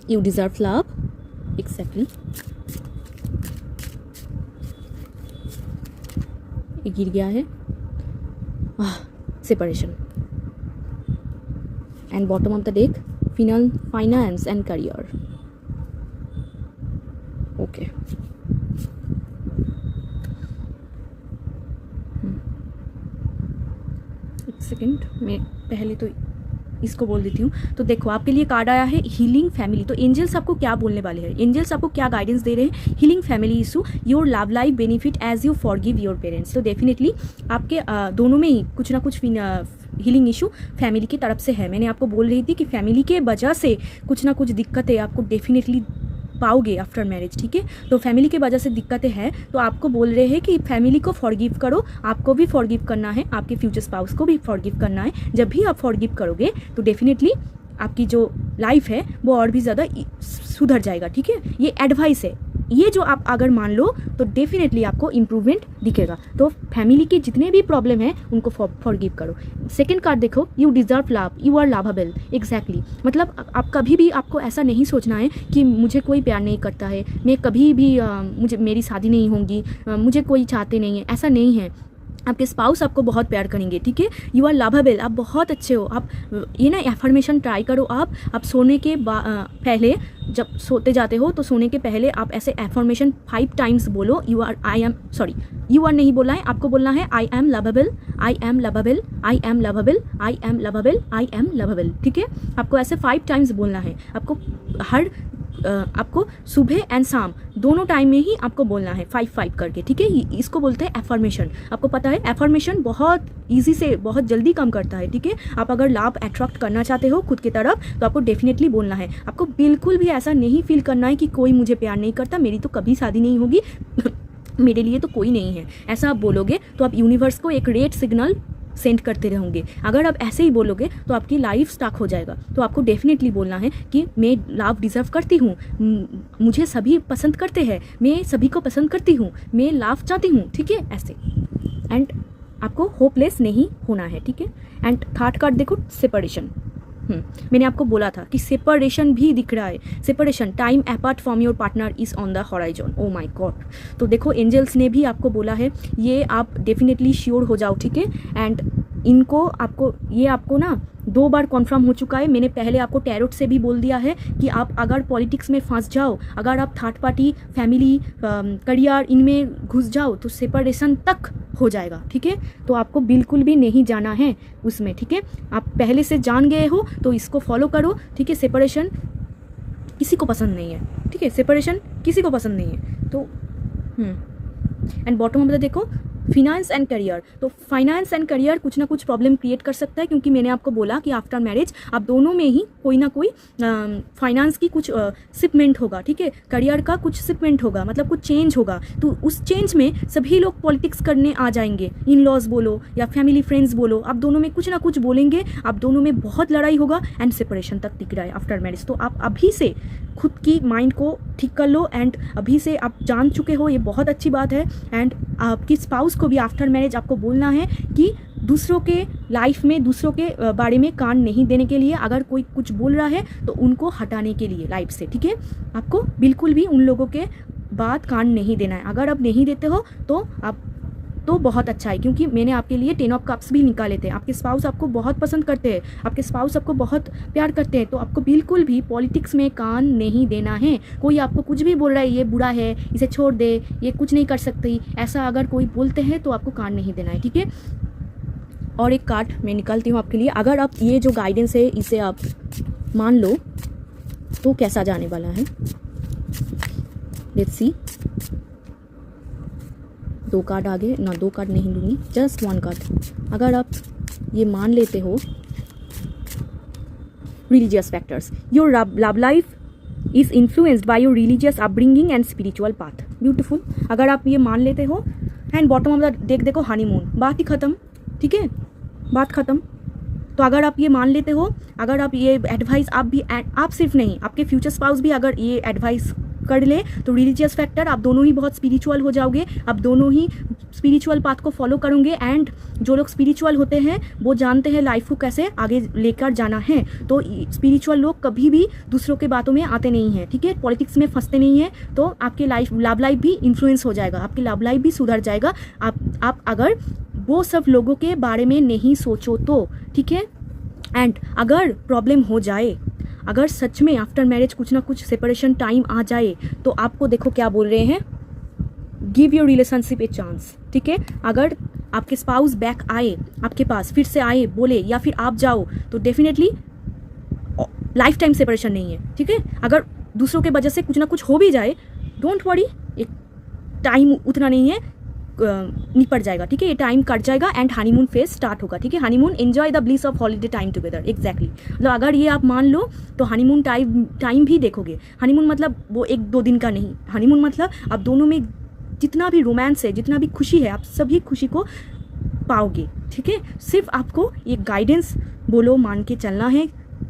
you deserve love, exactly। ये गिर गया है, separation. And bottom of the deck, finance and career, okay. एक सेकेंड, मैं पहले तो इसको बोल देती हूँ। तो देखो आपके लिए कार्ड आया है हीलिंग फैमिली। तो एंजल्स आपको क्या बोलने वाले हैं, एंजल्स आपको क्या गाइडेंस दे रहे हैं। Healing family issue, your love life benefit as you forgive your parents. तो डेफिनेटली आपके दोनों में ही कुछ ना कुछ हीलिंग इशू फैमिली की तरफ से है। मैंने आपको बोल रही थी कि फैमिली के वजह से कुछ ना कुछ दिक्कतें आपको डेफिनेटली पाओगे आफ्टर मैरिज, ठीक है। तो फैमिली के वजह से दिक्कतें हैं, तो आपको बोल रहे हैं कि फैमिली को फॉरगिव करो, आपको भी फॉरगिव करना है, आपके फ्यूचर स्पाउस को भी फॉरगिव करना है। जब भी आप फॉरगिव करोगे तो डेफिनेटली आपकी जो लाइफ है वो और भी ज़्यादा सुधर जाएगा, ठीक है। ये एडवाइस है, ये जो आप अगर मान लो तो डेफिनेटली आपको इम्प्रूवमेंट दिखेगा। तो फैमिली के जितने भी प्रॉब्लम हैं उनको फॉरगिव करो। सेकंड कार्ड देखो, you deserve love, you are lovable. Exactly, मतलब आप कभी भी आपको ऐसा नहीं सोचना है कि मुझे कोई प्यार नहीं करता है, मैं कभी भी मुझे मेरी शादी नहीं होगी, मुझे कोई चाहते नहीं है, ऐसा नहीं है। आपके स्पाउस आपको बहुत प्यार करेंगे, ठीक है। यू आर लवेबल, आप बहुत अच्छे हो। आप ये ना एफर्मेशन ट्राई करो। आप सोने के पहले जब सोते जाते हो तो सोने के पहले आप ऐसे एफर्मेशन 5 टाइम्स बोलो। यू आर नहीं बोलना है, आपको बोलना है I am lovable, I am lovable, I am lovable, I am lovable, I am lovable, ठीक है। आपको ऐसे 5 टाइम्स बोलना है। आपको सुबह एंड शाम दोनों टाइम में ही आपको बोलना है 5-5 करके, ठीक है। इसको बोलते हैं एफर्मेशन। आपको पता है एफर्मेशन बहुत इजी से बहुत जल्दी काम करता है, ठीक है। आप अगर लाभ अट्रैक्ट करना चाहते हो खुद की तरफ तो आपको डेफिनेटली बोलना है। आपको बिल्कुल भी ऐसा नहीं फील करना है कि कोई मुझे प्यार नहीं करता, मेरी तो कभी शादी नहीं होगी मेरे लिए तो कोई नहीं है, ऐसा आप बोलोगे तो आप यूनिवर्स को एक रेड सिग्नल सेंड करते रहोगे। अगर आप ऐसे ही बोलोगे तो आपकी लाइफ स्टक हो जाएगा। तो आपको डेफिनेटली बोलना है कि मैं लव डिज़र्व करती हूँ, मुझे सभी पसंद करते हैं, मैं सभी को पसंद करती हूँ, मैं लव चाहती हूँ, ठीक है, ऐसे। एंड आपको होपलेस नहीं होना है, ठीक है। एंड थर्ड कार्ड देखो, सेपरेशन। मैंने आपको बोला था कि सेपरेशन भी दिख रहा है। Separation, time apart from your partner is on the horizon. O my God. तो देखो एंजल्स ने भी आपको बोला है, ये आप डेफिनेटली श्योर हो जाओ, ठीक है। एंड ये आपको ना 2 बार कॉन्फर्म हो चुका है। मैंने पहले आपको टैरोट से भी बोल दिया है कि आप अगर पॉलिटिक्स में फंस जाओ, अगर आप थर्ड पार्टी, फैमिली, करियर इनमें घुस जाओ तो सेपरेशन तक हो जाएगा, ठीक है। तो आपको बिल्कुल भी नहीं जाना है उसमें, ठीक है। आप पहले से जान गए हो तो इसको फॉलो करो, ठीक है। सेपरेशन किसी को पसंद नहीं है, ठीक है। सेपरेशन किसी को पसंद नहीं है। तो एंड बॉटम में देखो, फिनेंस एंड करियर। तो फाइनेंस एंड करियर कुछ ना कुछ प्रॉब्लम क्रिएट कर सकता है, क्योंकि मैंने आपको बोला कि आफ्टर मैरिज आप दोनों में ही कोई ना कोई फाइनेंस की कुछ शिपमेंट होगा, ठीक है। करियर का कुछ शिपमेंट होगा, मतलब कुछ चेंज होगा। तो उस चेंज में सभी लोग पॉलिटिक्स करने आ जाएंगे। इन लॉज बोलो या फैमिली फ्रेंड्स बोलो, आप दोनों में कुछ ना कुछ बोलेंगे, आप दोनों में बहुत लड़ाई होगा एंड सेपरेशन तक दिख रहा है आफ्टर मैरिज। तो आप अभी से खुद की माइंड को ठीक कर लो। एंड अभी से आप जान चुके हो, ये बहुत अच्छी बात है। एंड आपकी स्पाउस को भी आफ्टर मैरिज आपको बोलना है कि दूसरों के लाइफ में, दूसरों के बारे में कान नहीं देने के लिए, अगर कोई कुछ बोल रहा है तो उनको हटाने के लिए लाइफ से, ठीक है। आपको बिल्कुल भी उन लोगों के बात कान नहीं देना है। अगर आप नहीं देते हो तो आप तो बहुत अच्छा है, क्योंकि मैंने आपके लिए 10 ऑफ कप्स भी निकाले थे। आपके स्पाउस आपको बहुत पसंद करते हैं, आपके स्पाउस आपको बहुत प्यार करते हैं। तो आपको बिल्कुल भी पॉलिटिक्स में कान नहीं देना है। कोई आपको कुछ भी बोल रहा है, ये बुरा है, इसे छोड़ दे, ये कुछ नहीं कर सकती, ऐसा अगर कोई बोलते हैं तो आपको कान नहीं देना है, ठीक है। और एक कार्ड मैं निकालती हूँ आपके लिए। अगर आप ये जो गाइडेंस है इसे आप मान लो तो कैसा जाने वाला है, लेट्स सी। 2 कार्ड आगे ना, 2 कार्ड नहीं लूँगी, जस्ट 1 कार्ड। अगर आप ये मान लेते हो, religious factors, your love life is influenced by your religious upbringing and spiritual path. Beautiful. अगर आप ये मान लेते हो, and bottom of the deck देखो, हनीमून। बात ही खत्म, ठीक है, बात खत्म। तो अगर आप ये मान लेते हो, अगर आप ये एडवाइस, आप सिर्फ नहीं, आपके फ्यूचर स्पाउस भी अगर ये एडवाइस कर ले तो रिलीजियस फैक्टर, आप दोनों ही बहुत स्पिरिचुअल हो जाओगे, आप दोनों ही स्पिरिचुअल पाथ को फॉलो करोगे। एंड जो लोग स्पिरिचुअल होते हैं वो जानते हैं लाइफ को कैसे आगे लेकर जाना है। तो स्पिरिचुअल लोग कभी भी दूसरों के बातों में आते नहीं हैं, ठीक है। पॉलिटिक्स में फंसते नहीं हैं। तो आपके लव लाइफ भी इन्फ्लुएंस हो जाएगा, आपकी लव लाइफ भी सुधर जाएगा, आप अगर वो सब लोगों के बारे में नहीं सोचो तो, ठीक है। एंड अगर प्रॉब्लम हो जाए, अगर सच में आफ्टर मैरिज कुछ ना कुछ सेपरेशन टाइम आ जाए, तो आपको देखो क्या बोल रहे हैं, give your relationship a chance, ठीक है। अगर आपके स्पाउस बैक आए, आपके पास फिर से आए, बोले, या फिर आप जाओ, तो डेफिनेटली लाइफ टाइम सेपरेशन नहीं है, ठीक है। अगर दूसरों के वजह से कुछ ना कुछ हो भी जाए, डोंट वरी, एक टाइम उतना नहीं है, निपट जाएगा, ठीक है। ये टाइम कट जाएगा एंड हनीमून फेज स्टार्ट होगा, ठीक है। Honeymoon, enjoy the bliss of holiday time together. Exactly, मतलब अगर ये आप मान लो तो हनीमून टाइम भी देखोगे। हनीमून मतलब वो 1-2 दिन का नहीं, हनीमून मतलब आप दोनों में जितना भी रोमांस है, जितना भी खुशी है, आप सभी खुशी को पाओगे, ठीक है। सिर्फ आपको ये गाइडेंस बोलो मान के चलना है,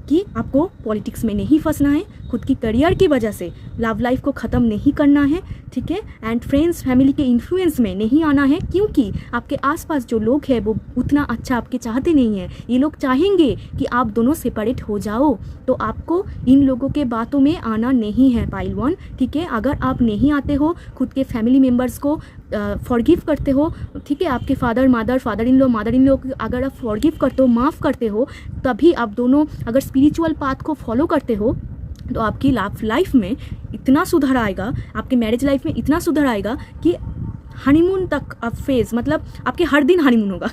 कि आपको पॉलिटिक्स में नहीं फंसना है, खुद की करियर की वजह से लव लाइफ को ख़त्म नहीं करना है, ठीक है। एंड फ्रेंड्स फैमिली के इन्फ्लुएंस में नहीं आना है, क्योंकि आपके आसपास जो लोग हैं वो उतना अच्छा आपके चाहते नहीं हैं। ये लोग चाहेंगे कि आप दोनों सेपरेट हो जाओ, तो आपको इन लोगों के बातों में आना नहीं है पाइल 1, ठीक है। अगर आप नहीं आते हो, खुद के फैमिली मेम्बर्स को फॉरगिव करते हो, ठीक है, आपके फादर इन लॉ अगर आप फॉरगिव करते हो, माफ़ करते हो, तभी आप दोनों अगर स्पिरिचुअल पाथ को फॉलो करते हो तो आपकी लाइफ में इतना सुधार आएगा, आपके मैरिज लाइफ में इतना सुधार आएगा कि हनीमून तक आप फेज, मतलब आपके हर दिन हनीमून होगा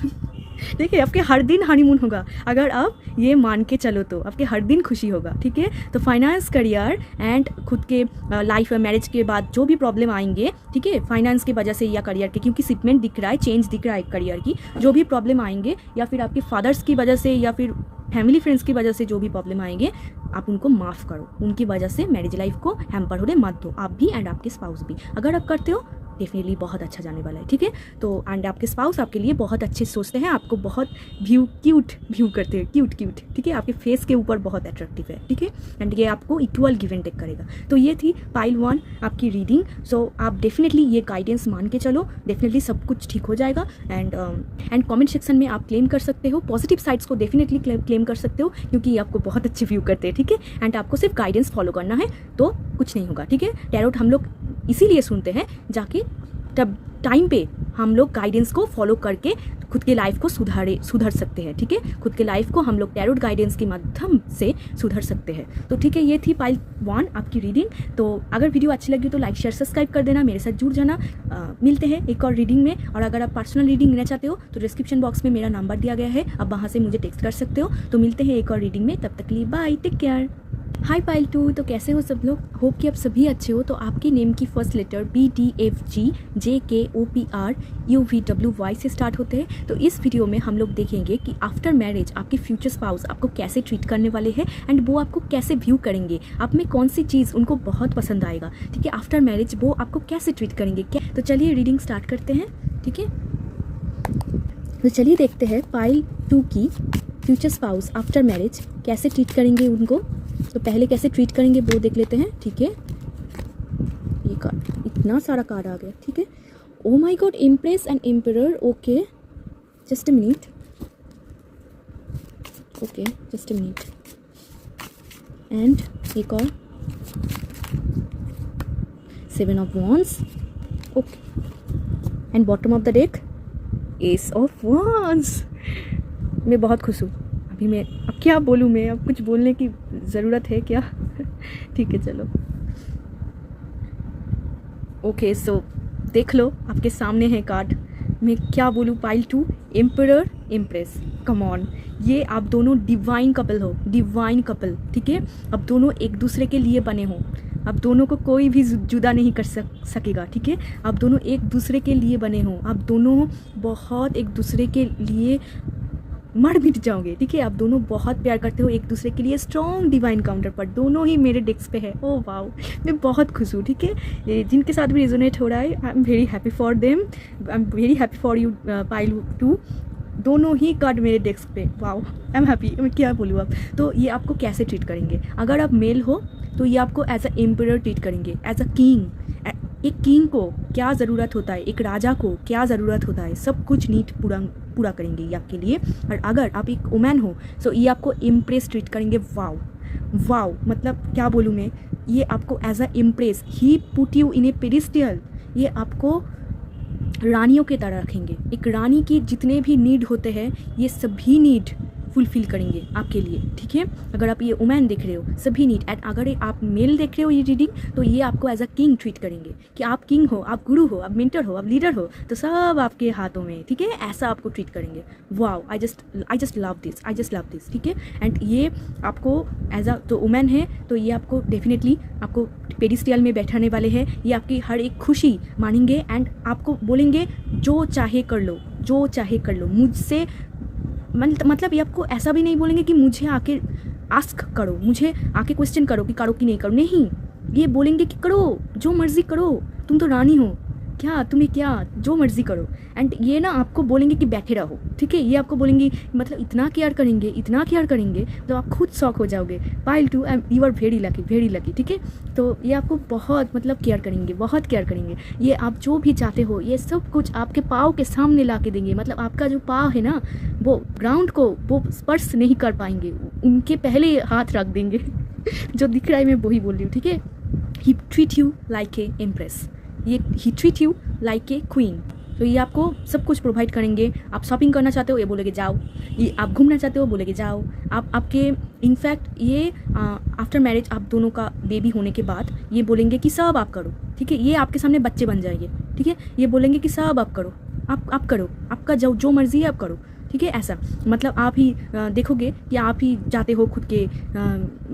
ठीक है, आपके हर दिन हनीमून होगा अगर आप ये मान के चलो तो आपके हर दिन खुशी होगा, ठीक है। तो फाइनेंस, करियर एंड खुद के लाइफ मैरिज के बाद जो भी प्रॉब्लम आएंगे, ठीक है, फाइनेंस की वजह से या करियर के, क्योंकि शिपमेंट दिख रहा है, चेंज दिख रहा है करियर की, जो भी प्रॉब्लम आएंगे या फिर आपके फादर्स की वजह से या फिर फैमिली फ्रेंड्स की वजह से जो भी प्रॉब्लम आएंगे, आप उनको माफ़ करो। उनकी वजह से मैरिज लाइफ को हैम्पर होने मत दो, आप भी एंड आपके स्पाउस भी। अगर आप करते हो डेफिनेटली बहुत अच्छा जाने वाला है, ठीक है। तो एंड आपके स्पाउस आपके लिए बहुत अच्छे सोचते हैं, आपको बहुत क्यूट व्यू करते हैं, क्यूट, ठीक है, आपके फेस के ऊपर बहुत अट्रैक्टिव है, ठीक है। एंड ये आपको इक्वल गिव एंड टेक करेगा। तो ये थी पाइल 1 आपकी रीडिंग। सो आप डेफिनेटली ये गाइडेंस मान के चलो, डेफिनेटली सब कुछ ठीक हो जाएगा। एंड कमेंट सेक्शन में आप क्लेम कर सकते हो, पॉजिटिव साइड्स को डेफिनेटली क्लेम कर सकते हो, क्योंकि ये आपको बहुत अच्छे व्यू करते हैं, ठीक है। एंड आपको सिर्फ गाइडेंस फॉलो करना है तो कुछ नहीं होगा, ठीक है। टैरोट हम लोग इसीलिए सुनते हैं जाके तब टाइम पे हम लोग गाइडेंस को फॉलो करके खुद के लाइफ को सुधर सकते हैं, ठीक है। खुद के लाइफ को हम लोग टैरोट गाइडेंस के माध्यम से सुधर सकते हैं। तो ठीक है, ये थी पाइल 1 आपकी रीडिंग। तो अगर वीडियो अच्छी लगी तो लाइक शेयर सब्सक्राइब कर देना, मेरे साथ जुड़ जाना। मिलते हैं एक और रीडिंग में। और अगर आप पर्सनल रीडिंग लेना चाहते हो तो डिस्क्रिप्शन बॉक्स में मेरा नंबर दिया गया है, आप वहाँ से मुझे टेक्स्ट कर सकते हो। तो मिलते हैं एक और रीडिंग में, तब तक के लिए बाय, टेक केयर। हाय पाइल 2, तो कैसे हो सब लोग? होप कि आप सभी अच्छे हो। तो आपके नेम की फर्स्ट लेटर BDFGJKOPRUVWY से स्टार्ट होते हैं। तो इस वीडियो में हम लोग देखेंगे कि आफ्टर मैरिज आपके फ्यूचर स्पाउस आपको कैसे ट्रीट करने वाले हैं एंड वो आपको कैसे व्यू करेंगे, आप में कौन सी चीज़ उनको बहुत पसंद आएगा, ठीक है। आफ्टर मैरिज वो आपको कैसे ट्रीट करेंगे क्या। तो चलिए रीडिंग स्टार्ट करते हैं, ठीक है। तो चलिए देखते हैं पाइल 2 की फ्यूचर स्पाउस आफ्टर मैरिज कैसे ट्रीट करेंगे उनको। तो पहले कैसे ट्रीट करेंगे वो देख लेते हैं, ठीक है। ये कार्ड, इतना सारा कार्ड आ गया, ठीक है। ओ my God, impress and emperor, okay just a minute, okay just a minute. And एक और 7 of wands, okay. And bottom of the deck S of wands. मैं बहुत खुश हूँ अभी। मैं अब क्या बोलूँ, मैं अब कुछ बोलने की ज़रूरत है क्या ठीक है चलो, ओके। सो देख लो आपके सामने है कार्ड, मैं क्या बोलूँ। Pile 2 emperor impress, come on, ये आप दोनों डिवाइन कपल हो, डिवाइन कपल, ठीक है। अब दोनों एक दूसरे के लिए बने हो, अब दोनों को कोई भी जुदा नहीं कर सकेगा, ठीक है। आप दोनों एक दूसरे के लिए बने हो, आप दोनों बहुत एक दूसरे के लिए मर मिट जाओगे, ठीक है। आप दोनों बहुत प्यार करते हो एक दूसरे के लिए। स्ट्रॉन्ग डिवाइन काउंटर पर दोनों ही मेरे डेस्क पे है। ओह वाओ, मैं बहुत खुश हूँ, ठीक है। जिनके साथ भी रेजोनेट हो रहा है, I am very happy for them, I am very happy for you pile 2। दोनों ही कार्ड मेरे डेस्क पे, वाओ आई एम हैप्पी। मैं क्या बोलूँ अब। तो ये आपको कैसे ट्रीट करेंगे, अगर आप मेल हो तो ये आपको एज अ एम्परर ट्रीट करेंगे, एज अ किंग। एक किंग को क्या ज़रूरत होता है, एक राजा को क्या ज़रूरत होता है, सब कुछ नीट पूरा करेंगे ये आपके लिए। और अगर आप एक वुमेन हो तो ये आपको इम्प्रेस ट्रीट करेंगे। वाओ वाओ, मतलब क्या बोलूँ मैं, ये आपको as a empress, he put you in a pedestal, ये आपको रानियों के तरह रखेंगे। एक रानी की जितने भी नीड होते हैं ये सभी नीड फुलफिल करेंगे आपके लिए, ठीक है। अगर आप ये वुमेन देख रहे हो, सभी नीड। एंड अगर आप मेल देख रहे हो ये रीडिंग, तो ये आपको एज अ किंग ट्रीट करेंगे कि आप किंग हो, आप गुरु हो, आप मेंटर हो, आप लीडर हो, तो सब आपके हाथों में, ठीक है। ऐसा आपको ट्रीट करेंगे। Wow, I just love this, ठीक है। एंड ये आपको एज अ तो वुमेन है तो ये आपको डेफिनेटली आपको पेडिस्टल में बैठाने वाले हैं। ये आपकी हर एक खुशी मानेंगे एंड आपको बोलेंगे जो चाहे कर लो, जो चाहे कर लो मुझसे। मतलब ये आपको ऐसा भी नहीं बोलेंगे कि मुझे आके आस्क करो, मुझे आके क्वेश्चन करो कि नहीं करो, नहीं। ये बोलेंगे कि करो, जो मर्जी करो, तुम तो रानी हो, क्या तुम्हें क्या जो मर्जी करो। एंड ये ना आपको बोलेंगे कि बैठे रहो, ठीक है। ये आपको बोलेंगे मतलब इतना केयर करेंगे, इतना केयर करेंगे, तो आप खुद शॉक हो जाओगे। Payal too you are very lucky, ठीक है। तो ये आपको बहुत मतलब केयर करेंगे, बहुत केयर करेंगे। ये आप जो भी चाहते हो ये सब कुछ आपके पाँव के सामने ला के देंगे। मतलब आपका जो पाँव है ना वो ग्राउंड को वो स्पर्श नहीं कर पाएंगे, उनके पहले हाथ रख देंगे जो दिख रहा है मैं वही बोल रही हूँ, ठीक है। He treat you like a empress, ये he treat you like a queen. तो ये आपको सब कुछ प्रोवाइड करेंगे। आप शॉपिंग करना चाहते हो ये बोलेगे जाओ, ये आप घूमना चाहते हो बोलेगे जाओ। आप आपके इनफैक्ट ये आफ्टर मैरिज आप दोनों का बेबी होने के बाद ये बोलेंगे कि सब आप करो, ठीक है। ये आपके सामने बच्चे बन जाएंगे, ठीक है। ये बोलेंगे कि सब आप करो, आप करो, आपका जो मर्जी है आप करो, ठीक है। ऐसा मतलब आप ही देखोगे कि आप ही जाते हो खुद के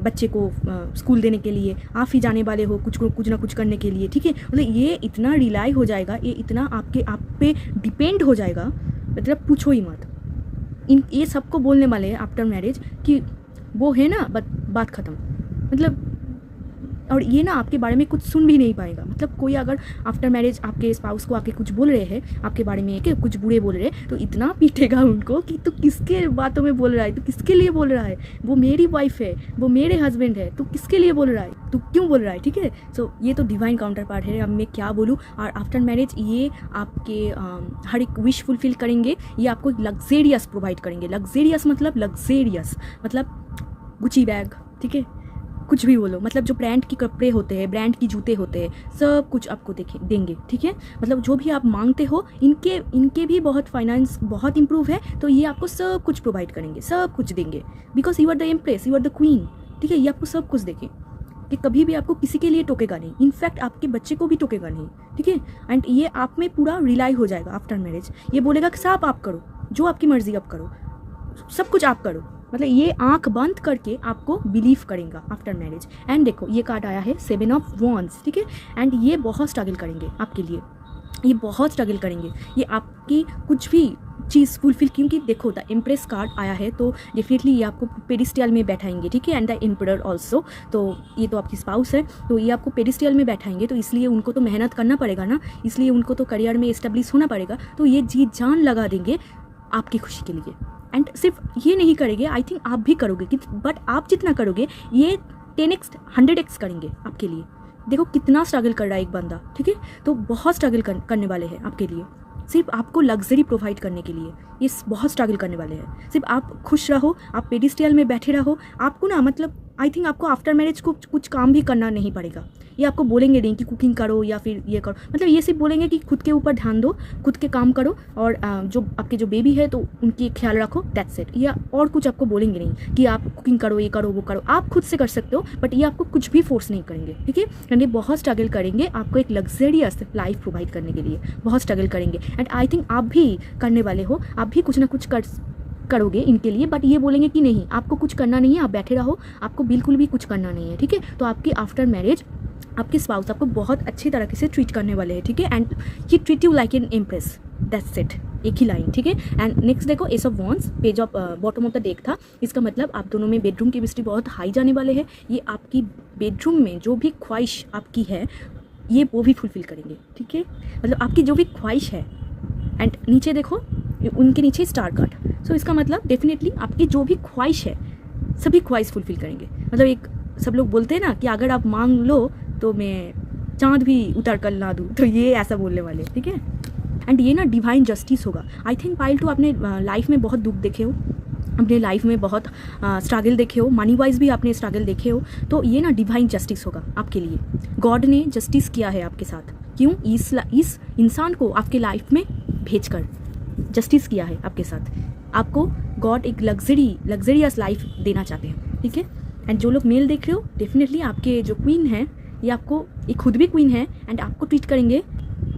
बच्चे को स्कूल देने के लिए, आप ही जाने वाले हो कुछ ना कुछ करने के लिए, ठीक है। मतलब ये इतना रिलाई हो जाएगा, ये इतना आप पे डिपेंड हो जाएगा, मतलब पूछो ही मत। ये सबको बोलने वाले हैं आफ्टर मैरिज कि वो है ना बात ख़त्म। मतलब और ये ना आपके बारे में कुछ सुन भी नहीं पाएगा। मतलब कोई अगर आफ्टर मैरिज आपके स्पाउस को आके कुछ बोल रहे हैं आपके बारे में कि कुछ बुरे बोल रहे हैं, तो इतना पीटेगा उनको कि तू किसके बातों में बोल रहा है, तू किसके लिए बोल रहा है, वो मेरी वाइफ है, वो मेरे हस्बैंड है, तू किसके लिए बोल रहा है, तू क्यों बोल रहा है, ठीक है। सो ये तो डिवाइन काउंटर पार्ट है। अब मैं क्या बोलूँ। और आफ्टर मैरिज ये आपके हर एक विश फुलफिल करेंगे। ये आपको लग्जेरियस प्रोवाइड करेंगे। लग्जेरियस मतलब गुची बैग, ठीक है, कुछ भी बोलो। मतलब जो ब्रांड के कपड़े होते हैं, ब्रांड की जूते होते हैं, सब कुछ आपको देंगे, ठीक है। मतलब जो भी आप मांगते हो इनके भी बहुत फाइनेंस बहुत इंप्रूव है, तो ये आपको सब कुछ प्रोवाइड करेंगे, सब कुछ देंगे। Because you are the empress, you are the queen, ठीक है। ये आपको सब कुछ देंगे कि कभी भी आपको किसी के लिए टोकेगा नहीं, इनफैक्ट आपके बच्चे को भी टोकेगा नहीं, ठीक है। एंड ये आप में पूरा रिलाई हो जाएगा आफ्टर मैरिज। ये बोलेगा कि सब आप करो, जो आपकी मर्जी आप करो, सब कुछ आप करो। मतलब ये आंख बंद करके आपको बिलीव करेंगे आफ्टर मैरिज। एंड देखो ये कार्ड आया है 7 ऑफ वॉन्ड्स, ठीक है। एंड ये बहुत स्ट्रगल करेंगे आपके लिए, ये बहुत स्ट्रगल करेंगे। ये आपकी कुछ भी चीज़ फुलफिल, क्योंकि देखो द एम्प्रेस कार्ड आया है तो डेफिनेटली ये आपको पेडिस्टल में बैठाएंगे, ठीक है। एंड द एम्परर ऑल्सो, तो ये तो आपकी स्पाउस है, तो ये आपको पेडिस्टल में बैठाएंगे, तो इसलिए उनको तो मेहनत करना पड़ेगा ना, इसलिए उनको तो करियर में एस्टेब्लिश होना पड़ेगा। तो ये जी जान लगा देंगे आपकी खुशी के लिए। एंड सिर्फ ये नहीं करेंगे, आई थिंक आप भी करोगे कि बट आप जितना करोगे ये 10x 100x करेंगे आपके लिए। देखो कितना स्ट्रगल कर रहा है एक बंदा, ठीक है। तो बहुत स्ट्रगल करने वाले हैं आपके लिए, सिर्फ आपको लग्जरी प्रोवाइड करने के लिए ये बहुत स्ट्रगल करने वाले हैं। सिर्फ आप खुश रहो, आप पेडिस्टल में बैठे रहो। आपको ना मतलब आई थिंक आपको आफ्टर मैरिज कुछ काम भी करना नहीं पड़ेगा। ये आपको बोलेंगे नहीं कि कुकिंग करो या फिर ये करो, मतलब ये सिर्फ बोलेंगे कि खुद के ऊपर ध्यान दो, खुद के काम करो, और जो आपके जो बेबी है तो उनकी ख्याल रखो, दैट्स इट। या और कुछ आपको बोलेंगे नहीं कि आप कुकिंग करो, ये करो, वो करो, आप खुद से कर सकते हो, बट ये आपको कुछ भी फोर्स नहीं करेंगे, ठीक है। एंड ये बहुत स्ट्रगल करेंगे आपको एक लग्जरियस लाइफ प्रोवाइड करने के लिए, बहुत स्ट्रगल करेंगे। एंड आई थिंक आप भी करने वाले हो, आप भी कुछ ना कुछ करोगे इनके लिए, बट ये बोलेंगे कि नहीं आपको कुछ करना नहीं है, आप बैठे रहो, आपको बिल्कुल भी कुछ करना नहीं है, ठीक है। तो आपकी आफ्टर मैरिज आपके स्पाउस आपको बहुत अच्छी तरीके से ट्रीट करने वाले हैं, ठीक है। And he treat you like an empress, that's it, एक ही लाइन, ठीक है। एंड नेक्स्ट देखो S of wands, page of bottom of the deck था। इसका मतलब आप दोनों में बेडरूम की केमिस्ट्री बहुत हाई जाने वाले हैं। ये आपकी बेडरूम में जो भी ख्वाहिश आपकी है ये वो भी फुलफिल करेंगे, ठीक है। मतलब आपकी जो भी ख्वाहिश है, एंड नीचे देखो उनके नीचे स्टार कार्ड, सो इसका मतलब डेफिनेटली आपकी जो भी ख्वाहिश है सभी ख्वाहिश फुलफिल करेंगे। मतलब एक सब लोग बोलते हैं ना कि अगर आप मांग लो तो मैं चांद भी उतर कर ला दूँ, तो ये ऐसा बोलने वाले, ठीक है। एंड ये ना डिवाइन जस्टिस होगा। आई थिंक पायल टू आपने लाइफ में बहुत दुख देखे हो, अपने लाइफ में बहुत स्ट्रगल देखे हो, मनी वाइज भी आपने स्ट्रगल देखे हो, तो ये ना डिवाइन जस्टिस होगा आपके लिए। गॉड ने जस्टिस किया है आपके साथ, क्यों, इस इंसान को आपके लाइफ में भेजकर जस्टिस किया है आपके साथ। आपको गॉड एक लग्जरियस लाइफ देना चाहते हैं, ठीक है। एंड जो लोग मेल देख रहे हो, डेफिनेटली आपके जो क्वीन है ये आपको, ये खुद भी क्वीन है एंड आपको ट्रीट करेंगे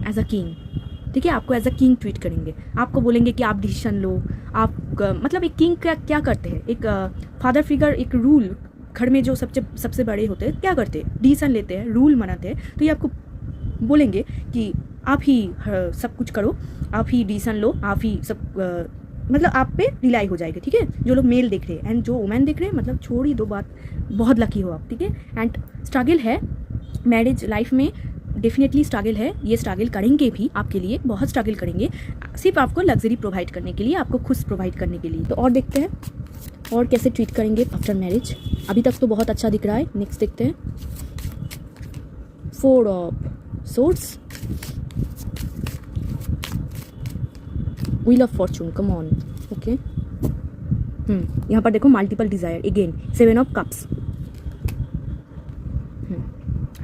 एज अ किंग, ठीक है। आपको एज अ किंग ट्रीट करेंगे, आपको बोलेंगे कि आप डिसीजन लो। आप मतलब एक किंग क्या करते हैं, एक फादर फिगर, एक रूल, घर में जो सबसे बड़े होते हैं क्या करते हैं, डिसीजन लेते हैं, रूल मनाते हैं। तो ये आपको बोलेंगे कि आप ही सब कुछ करो, आप ही डिसीजन लो, आप ही सब मतलब आप पे रिलाई हो जाएगा, ठीक है। जो लोग मेल देख रहे हैं एंड जो वुमेन देख रहे हैं, मतलब छोड़ ही दो बात, बहुत लकी हो आप, ठीक है। एंड स्ट्रगल है मैरिज लाइफ में, डेफिनेटली स्ट्रगल है, ये स्ट्रगल करेंगे भी आपके लिए, बहुत स्ट्रगल करेंगे, सिर्फ आपको लग्जरी प्रोवाइड करने के लिए, आपको खुश प्रोवाइड करने के लिए। तो और देखते हैं और कैसे ट्रीट करेंगे आफ्टर मैरिज। अभी तक तो बहुत अच्छा दिख रहा है, नेक्स्ट देखते हैं। 4 of swords, wheel of fortune, come on, okay. यहाँ पर देखो multiple desire, again 7 of cups.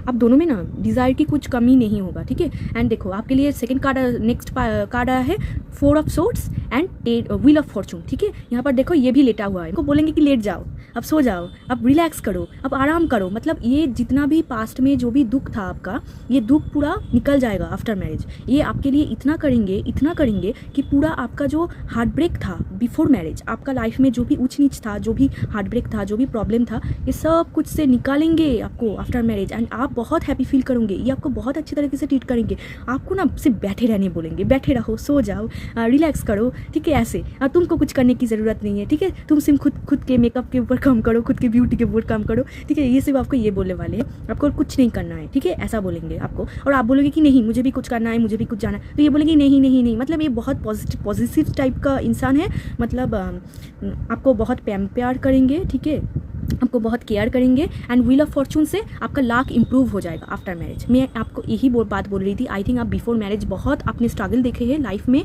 अब दोनों में ना डिज़ायर की कुछ कमी नहीं होगा, ठीक है। एंड देखो आपके लिए सेकंड कार्ड, नेक्स्ट कार्ड आया है 4 of swords and wheel of Fortune, ठीक है। यहाँ पर देखो ये भी लेटा हुआ है, इनको बोलेंगे कि लेट जाओ, अब सो जाओ, अब रिलैक्स करो, अब आराम करो। मतलब ये जितना भी पास्ट में जो भी दुख था आपका, ये दुख पूरा निकल जाएगा आफ्टर मैरिज। ये आपके लिए इतना करेंगे कि पूरा आपका जो हार्ट ब्रेक था बिफोर मैरिज, आपका लाइफ में जो भी ऊंच नीच था, जो भी हार्ट ब्रेक था, जो भी प्रॉब्लम था, ये सब कुछ से निकालेंगे आपको आफ्टर मैरिज। एंड आप बहुत हैप्पी फील करोगे, ये आपको बहुत अच्छी तरीके से ट्रीट करेंगे। आपको ना सिर्फ बैठे रहने बोलेंगे, बैठे रहो, सो जाओ, रिलैक्स करो, ठीक है। ऐसे तुमको कुछ करने की ज़रूरत नहीं है, ठीक है। तुम सिर्फ खुद के मेकअप के ऊपर काम करो, खुद की ब्यूटी के ऊपर काम करो, ठीक है। ये सिर्फ आपको ये बोलने वाले हैं, आपको कुछ नहीं करना है, ठीक है, ऐसा बोलेंगे आपको। और आप बोलोगे कि नहीं मुझे भी कुछ करना है, मुझे भी कुछ जाना है, तो ये बोलेंगे नहीं नहीं नहीं। मतलब ये बहुत पॉजिटिव टाइप का इंसान है, मतलब आपको बहुत प्यार करेंगे, ठीक है, आपको बहुत केयर करेंगे। एंड व्हील ऑफ फॉर्चून से आपका लाक इंप्रूव हो जाएगा आफ्टर मैरिज। मैं आपको यही बात बोल रही थी। आई थिंक आप बिफोर मैरिज बहुत आपने स्ट्रगल देखे हैं लाइफ में,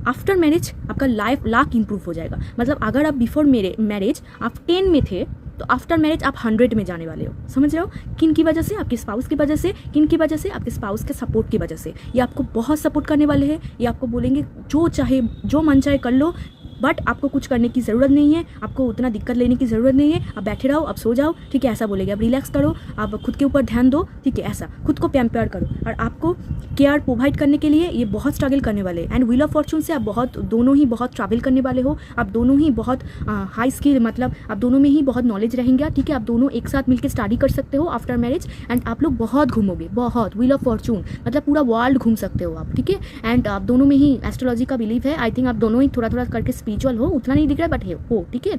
आफ्टर मैरिज आपका लाक इंप्रूव हो जाएगा। मतलब अगर आप बिफोर मैरिज आप 10 में थे, तो आफ्टर मैरिज आप 100 में जाने वाले हो। समझ रहे हो? किन की वजह से? आपके स्पाउस की वजह से। किन की वजह से? आपके स्पाउस के सपोर्ट की वजह से। ये आपको बहुत सपोर्ट करने वाले हैं। ये आपको बोलेंगे जो चाहे, जो मन चाहे कर लो, बट आपको कुछ करने की ज़रूरत नहीं है, आपको उतना दिक्कत लेने की ज़रूरत नहीं है। आप बैठे रहो, आप सो जाओ, ठीक है, ऐसा बोलेंगे। आप रिलैक्स करो, आप खुद के ऊपर ध्यान दो, ठीक है, ऐसा खुद को प्यार करो। और आपको केयर प्रोवाइड करने के लिए ये बहुत स्ट्रगल करने वाले हैं। एंड व्हील ऑफ फॉर्चून से आप दोनों ही बहुत ट्रैवल करने वाले हो। आप दोनों ही बहुत हाई स्किल, मतलब आप दोनों में ही बहुत नॉलेज रहेंगे, ठीक है। आप दोनों एक साथ मिलकर स्टडी कर सकते हो आफ्टर मैरिज। एंड आप लोग बहुत घूमोगे, बहुत। व्हील ऑफ फॉर्चून मतलब पूरा वर्ल्ड घूम सकते हो आप, ठीक है। एंड आप दोनों में ही एस्ट्रोलॉजी का बिलीव है। आई थिंक आप दोनों ही थोड़ा करके स्पिरिचुअल हो, उतना नहीं दिख रहा है बट हो, ठीक है।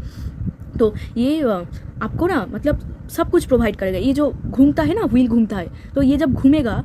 तो ये आपको ना मतलब सब कुछ प्रोवाइड करेगा। ये जो घूमता है ना, व्हील घूमता है, तो ये जब घूमेगा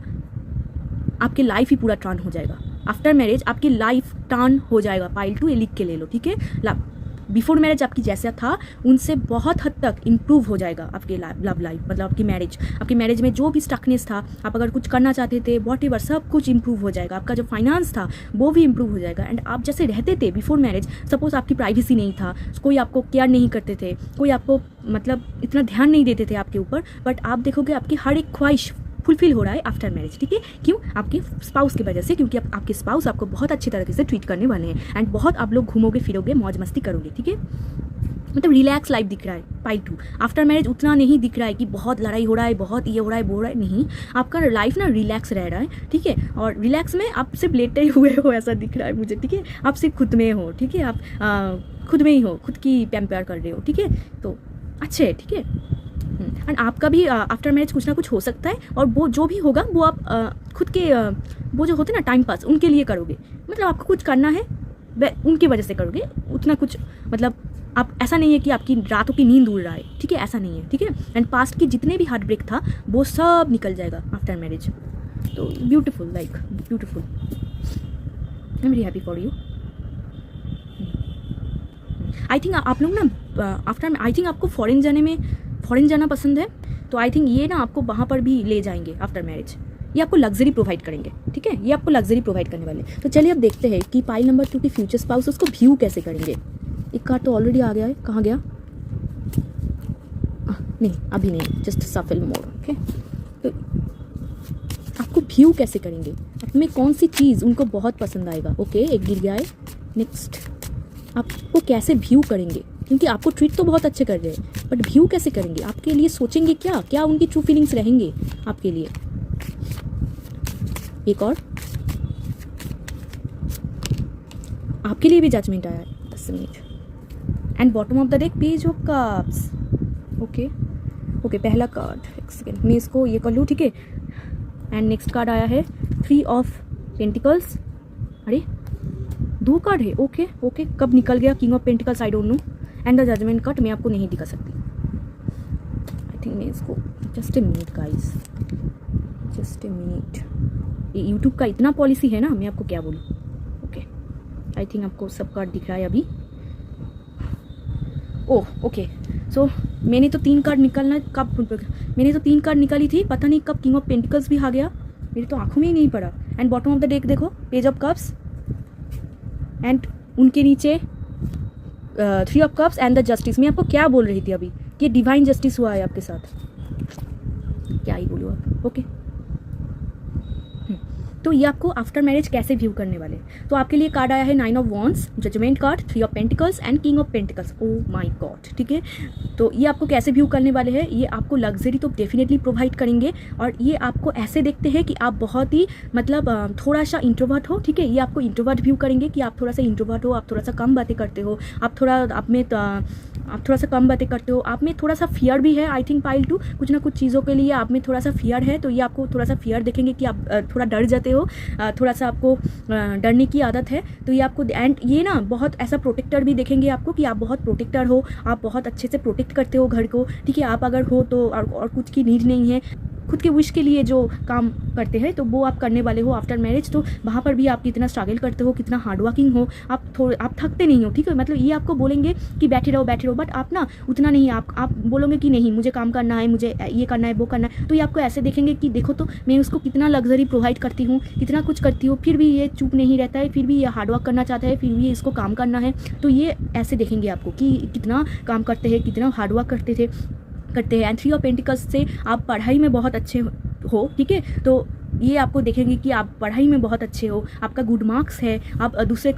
आपकी लाइफ ही पूरा टर्न हो जाएगा। आफ्टर मैरिज आपकी लाइफ टर्न हो जाएगा। पाइल 2 ये लिख के ले लो, ठीक है। बिफोर मैरिज आपकी जैसा था उनसे बहुत हद तक इम्प्रूव हो जाएगा आपकी लव लाइफ, मतलब आपकी मैरिज में जो भी स्टकनेस था, आप अगर कुछ करना चाहते थे, वॉट सब कुछ इम्प्रूव हो जाएगा। आपका जो फाइनेंस था वो भी इम्प्रूव हो जाएगा। एंड आप जैसे रहते थे बिफोर मैरिज, सपोज आपकी प्राइवेसी नहीं था, कोई आपको केयर नहीं करते थे, कोई आपको मतलब इतना ध्यान नहीं देते थे आपके ऊपर, बट आप देखोगे आपकी हर एक ख्वाहिश फुलफिल हो रहा है आफ्टर मैरिज, ठीक है। क्यों? आपके स्पाउस की वजह से, क्योंकि आपके स्पाउस आपको बहुत अच्छी तरीके से ट्रीट करने वाले हैं। एंड बहुत आप लोग घूमोगे फिरोगे, मौज मस्ती करोगे, ठीक है। मतलब रिलैक्स लाइफ दिख रहा है पाइल 2। आफ्टर मैरिज उतना नहीं दिख रहा है कि बहुत लड़ाई हो रहा है, बहुत ये हो रहा है, वो हो रहा है, नहीं। आपका लाइफ ना रिलैक्स रह रहा है, ठीक है। और रिलैक्स में आप सिर्फ लेटे हुए हो ऐसा दिख रहा है मुझे, ठीक है। आप सिर्फ खुद में हो, ठीक है। आप खुद में ही हो, खुद की प्यार कर रहे हो, ठीक है। तो अच्छे है, ठीक है। एंड आपका भी आफ्टर मैरिज कुछ ना कुछ हो सकता है, और वो जो भी होगा वो आप खुद के वो जो होते हैं ना टाइम पास, उनके लिए करोगे। मतलब आपको कुछ करना है उनकी वजह से करोगे, उतना कुछ मतलब आप ऐसा नहीं है कि आपकी रातों की नींद उड़ रहा है, ठीक है, ऐसा नहीं है, ठीक है। एंड पास्ट की जितने भी हार्ट ब्रेक था वो सब निकल जाएगा आफ्टर मैरिज। तो beautiful, like beautiful, I am very happy for you. I think आप लोग ना आई थिंक आपको फॉरेन जाना पसंद है, तो आई थिंक ये ना आपको वहाँ पर भी ले जाएंगे आफ्टर मैरिज। ये आपको लग्जरी प्रोवाइड करेंगे, ठीक है। ये आपको लग्जरी प्रोवाइड करने वाले। तो चलिए अब देखते हैं कि पाइल नंबर 2 की फ्यूचर स्पाउस उसको व्यू कैसे करेंगे। एक कार्ड तो ऑलरेडी आ गया है, कहाँ गया? नहीं अभी नहीं, जस्ट सफल मोर, ओके। तो आपको व्यू कैसे करेंगे, आप में कौन सी चीज़ उनको बहुत पसंद आएगा। ओके, एक गिर गया है। नेक्स्ट आपको कैसे व्यू करेंगे, क्योंकि आपको ट्रीट तो बहुत अच्छे कर रहे हैं, बट व्यू कैसे करेंगे, आपके लिए सोचेंगे क्या, क्या उनकी ट्रू फीलिंग्स रहेंगे आपके लिए। एक और आपके लिए भी जजमेंट आया है, 10 minute. And bottom of the deck page of cups, okay okay. पहला कार्ड, एक सेकेंड मैं इसको ये कर लूँ, ठीक है। एंड नेक्स्ट कार्ड आया है 3 ऑफ पेंटिकल्स। अरे 2 कार्ड है, ओके ओके। कब निकल गया king of pentacles, I don't know. And the judgement card मैं आपको नहीं दिखा सकती, आई थिंक मैं इसको just a minute guys. Just a minute, ये यूट्यूब का इतना पॉलिसी है ना, मैं आपको क्या बोलूँ। ओके, आई थिंक आपको सब कार्ड दिख रहा है अभी। ओह ओके, सो मैंने तो 3 कार्ड निकालना मैंने तो 3 कार्ड निकाली थी, पता नहीं कब किंग ऑफ पेंटिकल्स भी आ गया, मेरी तो आंखों में ही नहीं पड़ा। And bottom of the deck देखो, पेज ऑफ कप्स, एंड उनके नीचे 3 of cups and the justice. मैं आपको क्या बोल रही थी अभी कि डिवाइन जस्टिस हुआ है आपके साथ, क्या ही बोलूँ आप। ओके, तो ये आपको आफ्टर मैरिज कैसे व्यू करने वाले। तो आपके लिए कार्ड आया है 9 of wands, judgement card, 3 of pentacles and king of pentacles. Oh my God, ठीक है। तो ये आपको कैसे व्यू करने वाले हैं, ये आपको लग्जरी तो डेफिनेटली प्रोवाइड करेंगे, और ये आपको ऐसे देखते हैं कि आप बहुत ही मतलब थोड़ा सा इंट्रोवर्ट हो, ठीक है। ये आपको इंट्रोवर्ट व्यू करेंगे कि आप थोड़ा सा इंट्रोवर्ट हो, आप थोड़ा सा कम बातें करते हो, आप थोड़ा सा कम बातें करते हो, आप में थोड़ा सा फियर भी है। आई थिंक पाइल 2 कुछ ना कुछ चीज़ों के लिए आप में थोड़ा सा फियर है, तो ये आपको थोड़ा सा फियर देखेंगे कि आप थोड़ा डर जाते हो, थोड़ा सा आपको डरने की आदत है। तो ये आपको, एंड ये ना बहुत ऐसा प्रोटेक्टर भी देखेंगे आपको कि आप बहुत प्रोटेक्टर हो, आप बहुत अच्छे से प्रोटेक्ट करते हो घर को, ठीक है। आप अगर हो तो और कुछ की नीड नहीं है, खुद के विश के लिए जो काम करते हैं तो वो आप करने वाले हो आफ्टर मैरिज। तो वहाँ पर भी आप कितना स्ट्रगल करते हो, कितना हार्ड वर्किंग हो, आप थकते नहीं हो, ठीक है। मतलब ये आपको बोलेंगे कि बैठे रहो, बट आप ना उतना नहीं, आप बोलोगे कि नहीं मुझे काम करना है, मुझे ये करना है, वो करना है। तो ये आपको ऐसे देखेंगे कि देखो तो मैं उसको कितना लग्जरी प्रोवाइड करती हूँ, कितना कुछ करती हूँ, फिर भी ये चुप नहीं रहता है, फिर भी ये हार्ड वर्क करना चाहता है, फिर भी इसको काम करना है। तो ये ऐसे देखेंगे आपको कि कितना काम करते हैं, कितना हार्ड वर्क करते हैं। एंड 3 ऑफ पेंटिकल्स से आप पढ़ाई में बहुत अच्छे हो, ठीक है। तो ये आपको देखेंगे कि आप पढ़ाई में बहुत अच्छे हो, आपका गुड मार्क्स है, आप दूसरे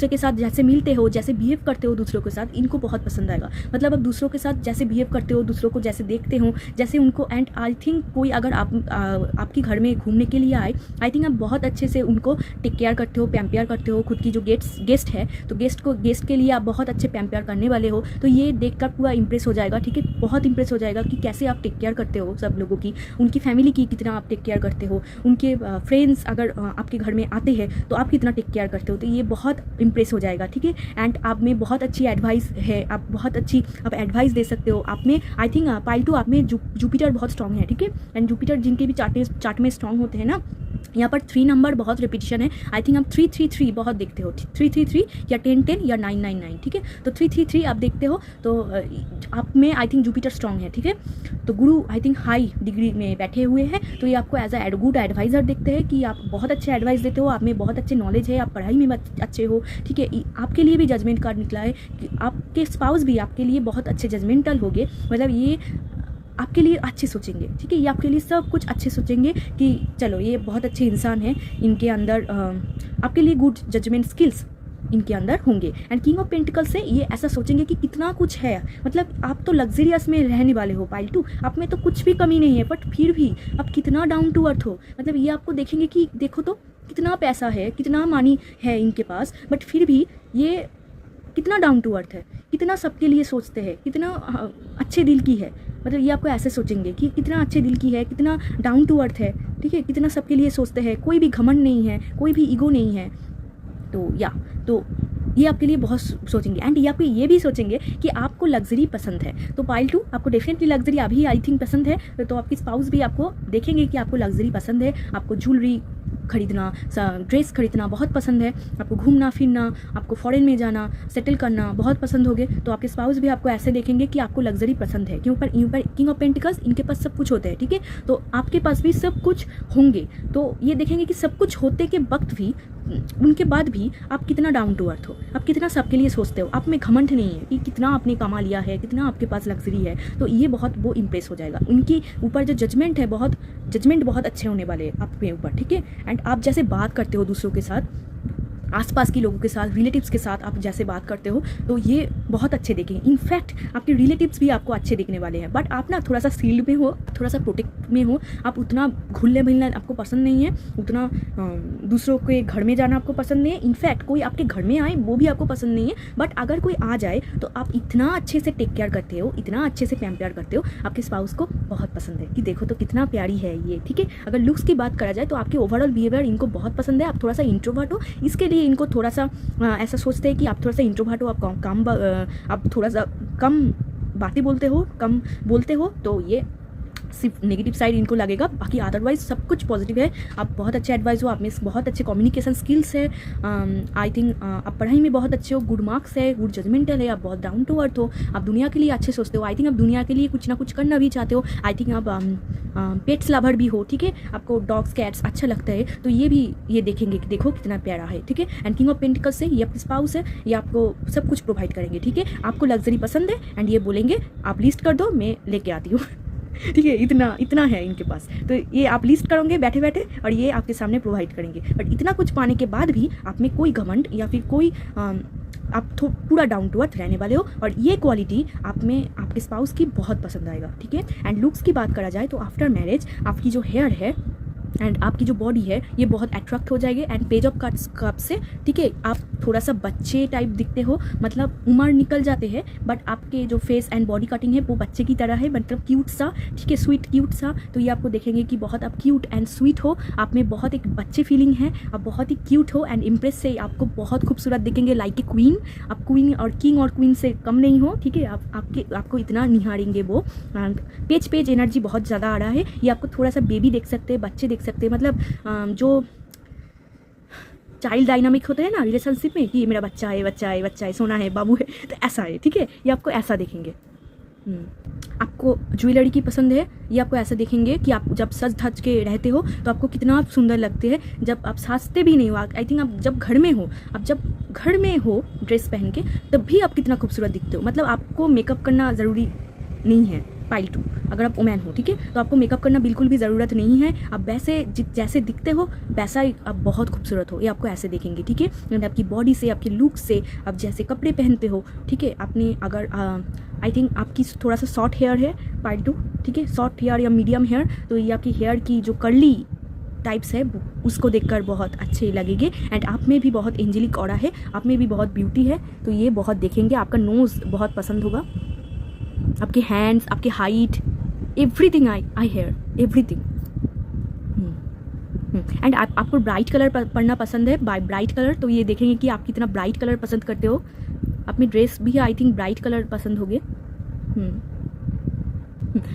के साथ जैसे मिलते हो, जैसे बिहेव करते हो दूसरों के साथ, इनको बहुत पसंद आएगा। मतलब आप दूसरों के साथ जैसे बिहेव करते हो, दूसरों को जैसे देखते हो, जैसे उनको, एंड आई थिंक कोई अगर आपके घर में घूमने के लिए आए, आई थिंक आप बहुत अच्छे से उनको टेक केयर करते हो, पैम्पेयर करते हो। खुद की जो गेस्ट है तो गेस्ट के लिए आप बहुत अच्छे पैम्पेयर करने वाले हो। तो ये देख कर पूरा इंप्रेस हो जाएगा, ठीक है, बहुत इंप्रेस हो जाएगा कि कैसे आप टेक केयर करते हो सब लोगों की, उनकी फैमिली की कितना आप टेक केयर करते हो, उनके फ्रेंड्स अगर आपके घर में आते हैं तो आप कितना टेक केयर करते हो। तो ये बहुत इंप्रेस हो जाएगा, ठीक है। एंड आप में बहुत अच्छी एडवाइस है, आप बहुत अच्छी एडवाइस दे सकते हो। आप में आई थिंक पाइल 2 आप में जुपिटर बहुत स्ट्रॉन्ग है, ठीक है। एंड जुपिटर जिनके भी चार्ट में स्ट्रॉन्ग होते हैं ना, यहाँ पर 3 नंबर बहुत रिपीटिशन है। आई थिंक आप 333 बहुत देखते हो, 333 या 1010 या 999, ठीक है। तो 333 आप देखते हो, तो आप में आई थिंक जुपिटर स्ट्रॉन्ग है, ठीक है। तो गुरु आई थिंक हाई डिग्री में बैठे हुए हैं, तो ये आपको एज अ गुड एडवाइज़र देखते हैं कि आप बहुत अच्छे एडवाइस देते हो, आप में बहुत अच्छे नॉलेज है, आप पढ़ाई में अच्छे हो, ठीक है। आपके लिए भी जजमेंट कार्ड निकला है कि आपके स्पाउस भी आपके लिए बहुत अच्छे जजमेंटल होंगे, मतलब ये आपके लिए अच्छे सोचेंगे, ठीक है। ये आपके लिए सब कुछ अच्छे सोचेंगे कि चलो ये बहुत अच्छे इंसान हैं, इनके अंदर आपके लिए गुड जजमेंट स्किल्स इनके अंदर होंगे। एंड किंग ऑफ पेंटिकल्स से ये ऐसा सोचेंगे कि कितना कुछ है, मतलब आप तो लग्जरियस में रहने वाले हो पाइल 2, आप में तो कुछ भी कमी नहीं है, बट फिर भी आप कितना डाउन टू अर्थ हो। मतलब ये आपको देखेंगे कि देखो तो कितना पैसा है, कितना मनी है इनके पास, बट फिर भी ये कितना डाउन टू अर्थ है, कितना सबके लिए सोचते हैं, कितना अच्छे दिल की है। मतलब ये आपको ऐसे सोचेंगे कि कितना अच्छे दिल की है, कितना डाउन टू अर्थ है, ठीक है, कितना सबके लिए सोचते हैं, कोई भी घमंड नहीं है, कोई भी ईगो नहीं है। तो ये आपके लिए बहुत सोचेंगे। एंड ये आपको ये भी सोचेंगे कि आपको लग्जरी पसंद है। तो पाइल 2 आपको डेफिनेटली लग्जरी अभी आई थिंक पसंद है, तो आपकी स्पाउस भी आपको देखेंगे कि आपको लग्जरी पसंद है, आपको ज्वेलरी खरीदना, ड्रेस खरीदना बहुत पसंद है, आपको घूमना फिरना, आपको फॉरेन में जाना, सेटल करना बहुत पसंद होगे। तो आपके स्पाउस भी आपको ऐसे देखेंगे कि आपको लग्जरी पसंद है, क्यों पर किंग ऑफ पेंटिकल्स इनके पास सब कुछ होते हैं, ठीक है। तो आपके पास भी सब कुछ होंगे, तो ये देखेंगे कि सब कुछ होते के वक्त भी, उनके बाद भी आप कितना डाउन टू अर्थ हो, आप कितना सबके लिए सोचते हो, आप में घमंड नहीं है कि कितना आपने कमा लिया है, कितना आपके पास लग्जरी है। तो ये बहुत वो इम्प्रेस हो जाएगा। उनकी ऊपर जो जजमेंट है, जजमेंट बहुत अच्छे होने वाले हैं आपके ऊपर, ठीक है। एंड आप जैसे बात करते हो दूसरों के साथ, आसपास के लोगों के साथ, रिलेटिव्स के साथ आप जैसे बात करते हो, तो ये बहुत अच्छे देखेंगे। इनफैक्ट आपके रिलेटिव्स भी आपको अच्छे दिखने वाले हैं, बट आप ना थोड़ा सा सील्ड में हो, थोड़ा सा प्रोटेक्ट में हो, आप उतना घुलने मिलना आपको पसंद नहीं है, उतना दूसरों के घर में जाना आपको पसंद नहीं है। इनफैक्ट कोई आपके घर में आए वो भी आपको पसंद नहीं है, बट अगर कोई आ जाए तो आप इतना अच्छे से टेक केयर करते हो, इतना अच्छे से पैम्पेयर करते हो, आपके स्पाउस को बहुत पसंद है कि देखो तो कितना प्यारी है ये, ठीक है। अगर लुक्स की बात करा जाए तो आपके ओवरऑल बिहेवियर इनको बहुत पसंद है। आप थोड़ा सा इंट्रोवर्ट हो, इसके लिए इनको थोड़ा सा ऐसा सोचते हैं कि आप थोड़ा सा इंट्रोवर्ट हो, आप थोड़ा सा कम बातें बोलते हो, कम बोलते हो, तो ये सिर्फ नेगेटिव साइड इनको लगेगा, बाकी अदरवाइज सब कुछ पॉजिटिव है। आप बहुत अच्छे एडवाइस हो, आप में बहुत अच्छे कम्युनिकेशन स्किल्स है, आई थिंक आप पढ़ाई में बहुत अच्छे हो, गुड मार्क्स है, गुड जजमेंटल है, आप बहुत डाउन टू अर्थ हो, आप दुनिया के लिए अच्छे सोचते हो, आई थिंक आप दुनिया के लिए कुछ ना कुछ करना भी चाहते हो, आई थिंक आप पेट्स लवर भी हो, ठीक है, आपको डॉग्स कैट्स अच्छा लगता है, तो ये भी ये देखेंगे कि देखो कितना प्यारा है, ठीक है। एंड किंग ऑफ पेंटिकल्स से ये आपके स्पाउस है, ये आपको सब कुछ प्रोवाइड करेंगे, ठीक है। आपको लग्जरी पसंद है एंड ये बोलेंगे आप लिस्ट कर दो, मैं लेके आती हूँ ठीक है, इतना है इनके पास, तो ये आप लिस्ट करोगे बैठे बैठे और ये आपके सामने प्रोवाइड करेंगे। बट इतना कुछ पाने के बाद भी आप में कोई घमंड या फिर कोई आप पूरा डाउन टू अर्थ रहने वाले हो, और ये क्वालिटी आप में आपके स्पाउस की बहुत पसंद आएगा, ठीक है। एंड लुक्स की बात करा जाए तो आफ्टर मैरिज आपकी जो हेयर है एंड आपकी जो बॉडी है ये बहुत अट्रैक्ट हो जाएगी। एंड पेज ऑफ कप से, ठीक है, आप थोड़ा सा बच्चे टाइप दिखते हो, मतलब उम्र निकल जाते हैं, बट आपके जो फेस एंड बॉडी कटिंग है वो बच्चे की तरह है, मतलब क्यूट सा, ठीक है, स्वीट क्यूट सा। तो ये आपको देखेंगे कि बहुत आप क्यूट एंड स्वीट हो, आप में बहुत एक बच्चे फीलिंग है, आप बहुत ही क्यूट हो एंड इम्प्रेस से आपको बहुत खूबसूरत दिखेंगे, लाइक ए क्वीन। आप क्वीन और किंग और क्वीन से कम नहीं हो, ठीक है, आपको इतना निहारेंगे वो। पेज एनर्जी बहुत ज़्यादा आ रहा है, ये आपको थोड़ा सा बेबी देख सकते हैं, बच्चे देख सकते हैं, मतलब जो चाइल्ड डायनामिक होते हैं ना रिलेशनशिप में कि मेरा बच्चा है, सोना है, बाबू है, तो ऐसा है, ठीक है, ये आपको ऐसा देखेंगे। आपको ज्वेलरी की पसंद है, ये आपको ऐसा देखेंगे कि आप जब सज धज के रहते हो तो आपको कितना आप सुंदर लगते हैं, जब आप साजते भी नहीं हो, आई थिंक आप जब घर में हो ड्रेस पहन के तब भी आप कितना खूबसूरत दिखते हो, मतलब आपको मेकअप करना ज़रूरी नहीं है। पाइल 2 अगर आप वुमेन हो, ठीक है, तो आपको मेकअप करना बिल्कुल भी ज़रूरत नहीं है, आप वैसे जैसे दिखते हो वैसा ही आप बहुत खूबसूरत हो, ये आपको ऐसे देखेंगे, ठीक है। एंड आपकी बॉडी से, आपके लुक से, आप जैसे कपड़े पहनते हो, ठीक है, आपने अगर आई थिंक आपकी थोड़ा सा शॉर्ट हेयर है पाइल 2, ठीक है, शॉर्ट हेयर या मीडियम हेयर, तो ये आपकी हेयर की जो कर्ली टाइप्स है उसको देखकर बहुत अच्छे लगेंगे। एंड आप में भी बहुत एंजेलिक ऑरा है, आप में भी बहुत ब्यूटी है, तो ये बहुत देखेंगे। आपका नोज़ बहुत पसंद होगा, आपके हैंड्स, आपके height, everything I hair everything. And आपको ब्राइट कलर पढ़ना पसंद है, ब्राइट कलर, तो ये देखेंगे कि आप कितना ब्राइट कलर पसंद करते हो। अपनी ड्रेस भी आई थिंक ब्राइट कलर पसंद होगे।